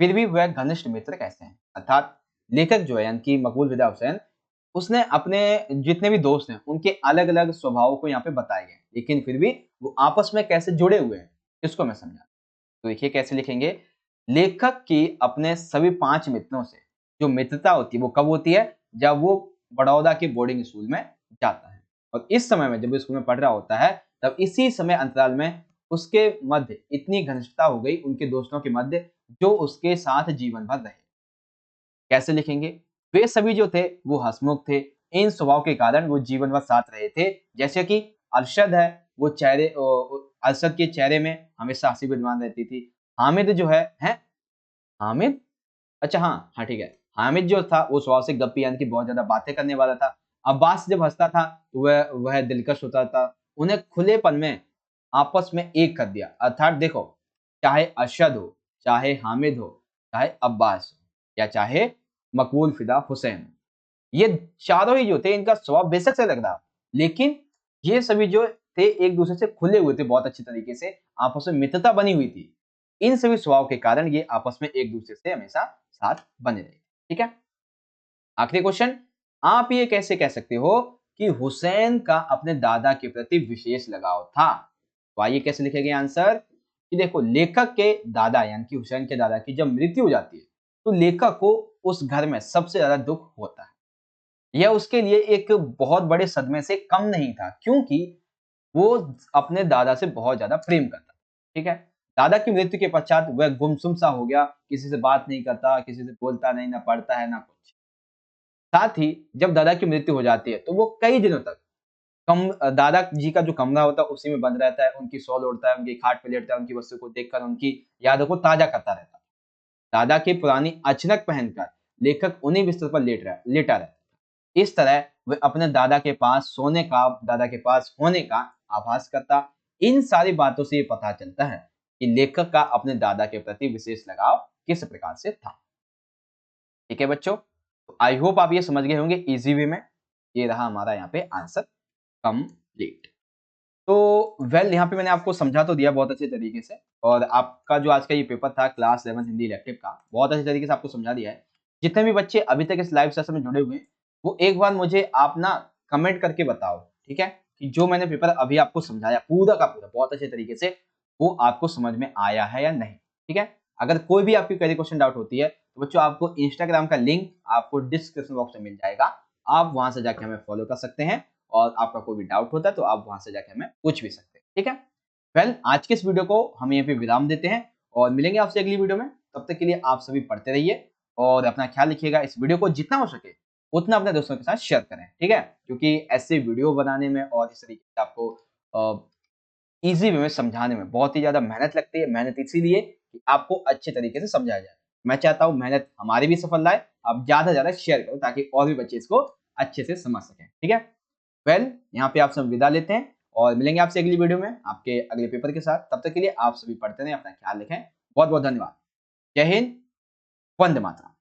A: फिर भी वह घनिष्ठ मित्र कैसे हैं? अर्थात लेखक जो है यानी कि मकबूल फिदा हुसैन, उसने अपने जितने भी दोस्त हैं उनके अलग अलग स्वभावों को यहाँ पे बताए गए, लेकिन फिर भी वो आपस में कैसे जुड़े हुए हैं इसको मैं समझा। तो देखिए कैसे लिखेंगे। लेखक की अपने सभी 5 मित्रों से जो मित्रता होती है वो कब होती है? जब वो बड़ौदा के बोर्डिंग स्कूल में जाता है, और इस समय में जब वो स्कूल में पढ़ रहा होता है, तब इसी समय अंतराल में उसके मध्य इतनी घनिष्ठता हो गई उनके दोस्तों के मध्य, जो उसके साथ जीवन भर रहे। कैसे लिखेंगे? वे सभी जो थे वो हंसमुख थे। इन स्वभाव के कारण वो जीवन भर साथ रहे थे। जैसे कि अरशद है, वो अरशद के चेहरे में हमेशा हंसी विद्यमान रहती थी। हामिद जो है हामिद, अच्छा हाँ, हाँ ठीक है। हामिद जो था वो स्वभाव से गप्पी यानी कि बहुत ज़्यादा बातें करने वाला था। अब्बास जब हँसता था तो वह दिलकश होता था। उन्हें खुलेपन में आपस में एक कर दिया। अर्थात देखो, चाहे अरशद हो, चाहे हामिद हो, चाहे अब्बास हो, या चाहे मकबूल फिदा हुसैन हो, ये चारों ही जो थे इनका स्वभाव बेशक से लग रहा, लेकिन ये सभी जो थे एक दूसरे से खुले हुए थे, बहुत अच्छी तरीके से आपस में मित्रता बनी हुई थी। इन सभी स्वभाव के कारण ये आपस में एक दूसरे से हमेशा साथ बने रहे। ठीक है, आखिरी क्वेश्चन। आप ये कैसे कह सकते हो कि हुसैन का अपने दादा के प्रति विशेष लगाव था? तो आइए कैसे लिखेंगे आंसर कि देखो, लेखक के दादा यानी कि हुसैन के दादा की जब मृत्यु हो जाती है तो लेखक को उस घर में सबसे ज्यादा दुख होता है। यह उसके लिए एक बहुत बड़े सदमे से कम नहीं था, क्योंकि वो अपने दादा से बहुत ज्यादा प्रेम करता। ठीक है, दादा की मृत्यु के पश्चात वह गुमसुम सा हो गया, किसी से बात नहीं करता, किसी से बोलता नहीं, ना पढ़ता है ना कुछ। साथ ही जब दादा की मृत्यु हो जाती है तो वो कई दिनों तक दादा जी का जो कमरा होता है उसी में बंद रहता है, उनकी शॉल ओढ़ता है, उनकी खाट पे लेटता है, उनकी वस्तु को देखकर उनकी यादों को ताजा करता रहता है। दादा की पुरानी अचनक पहनकर लेखक उन्हीं बिस्तर पर लेटा रहता है। इस तरह वह अपने दादा के पास होने का आभास करता। इन सारी बातों से ये पता चलता है कि लेखक का अपने दादा के प्रति विशेष लगाव किस प्रकार से था। ठीक है बच्चों, आई होप आप ये समझ गए होंगे इजी वे में। ये रहा हमारा यहाँ पे आंसर कंप्लीट। तो यहाँ पे मैंने आपको समझा तो दिया बहुत अच्छे तरीके से, और आपका जो आज का ये पेपर था क्लास 11 हिंदी इलेक्टिव का, बहुत अच्छे तरीके से आपको समझा दिया है। जितने भी बच्चे अभी तक इस लाइव सेशन में जुड़े हुए हैं, वो एक बार मुझे आप ना कमेंट करके बताओ, ठीक है, कि जो मैंने पेपर अभी आपको समझाया पूरा का पूरा बहुत अच्छे तरीके से, वो आपको समझ में आया है या नहीं। ठीक है, अगर कोई भी आपकी क्वेरी क्वेश्चन डाउट होती है तो बच्चों आपको इंस्टाग्राम का लिंक आपको डिस्क्रिप्शन बॉक्स में मिल जाएगा। आप वहां से जाके हमें फॉलो कर सकते हैं, और आपका कोई भी डाउट होता है तो आप वहां से जाके हमें पूछ भी सकते हैं। ठीक है, आज के इस वीडियो को हम यहीं पे विराम देते हैं और मिलेंगे आपसे अगली वीडियो में। तब तक के लिए आप सभी पढ़ते रहिए और अपना ख्याल रखिएगा। इस वीडियो को जितना हो सके उतना अपने दोस्तों के साथ शेयर करें, ठीक है? क्योंकि ऐसे वीडियो बनाने में और इस तरीके से आपको ईज़ी वे में समझाने में बहुत ही ज़्यादा मेहनत लगती है। मेहनत इसीलिए कि आपको अच्छे तरीके से समझाया जाए। मैं चाहता हूँ मेहनत हमारी भी सफल रहे, आप ज़्यादा से ज़्यादा शेयर करो ताकि और भी बच्चे इसको अच्छे से समझ सकें, ठीक है? यहाँ पे आप सब विदा लेते हैं और मिलेंगे आपसे अगली वीडियो में आपके अगले पेपर के साथ। तब तक के लिए आप सभी पढ़ते रहें, अपना ख्याल रखें। बहुत-बहुत धन्यवाद। जय हिंद, वंदे मातरम।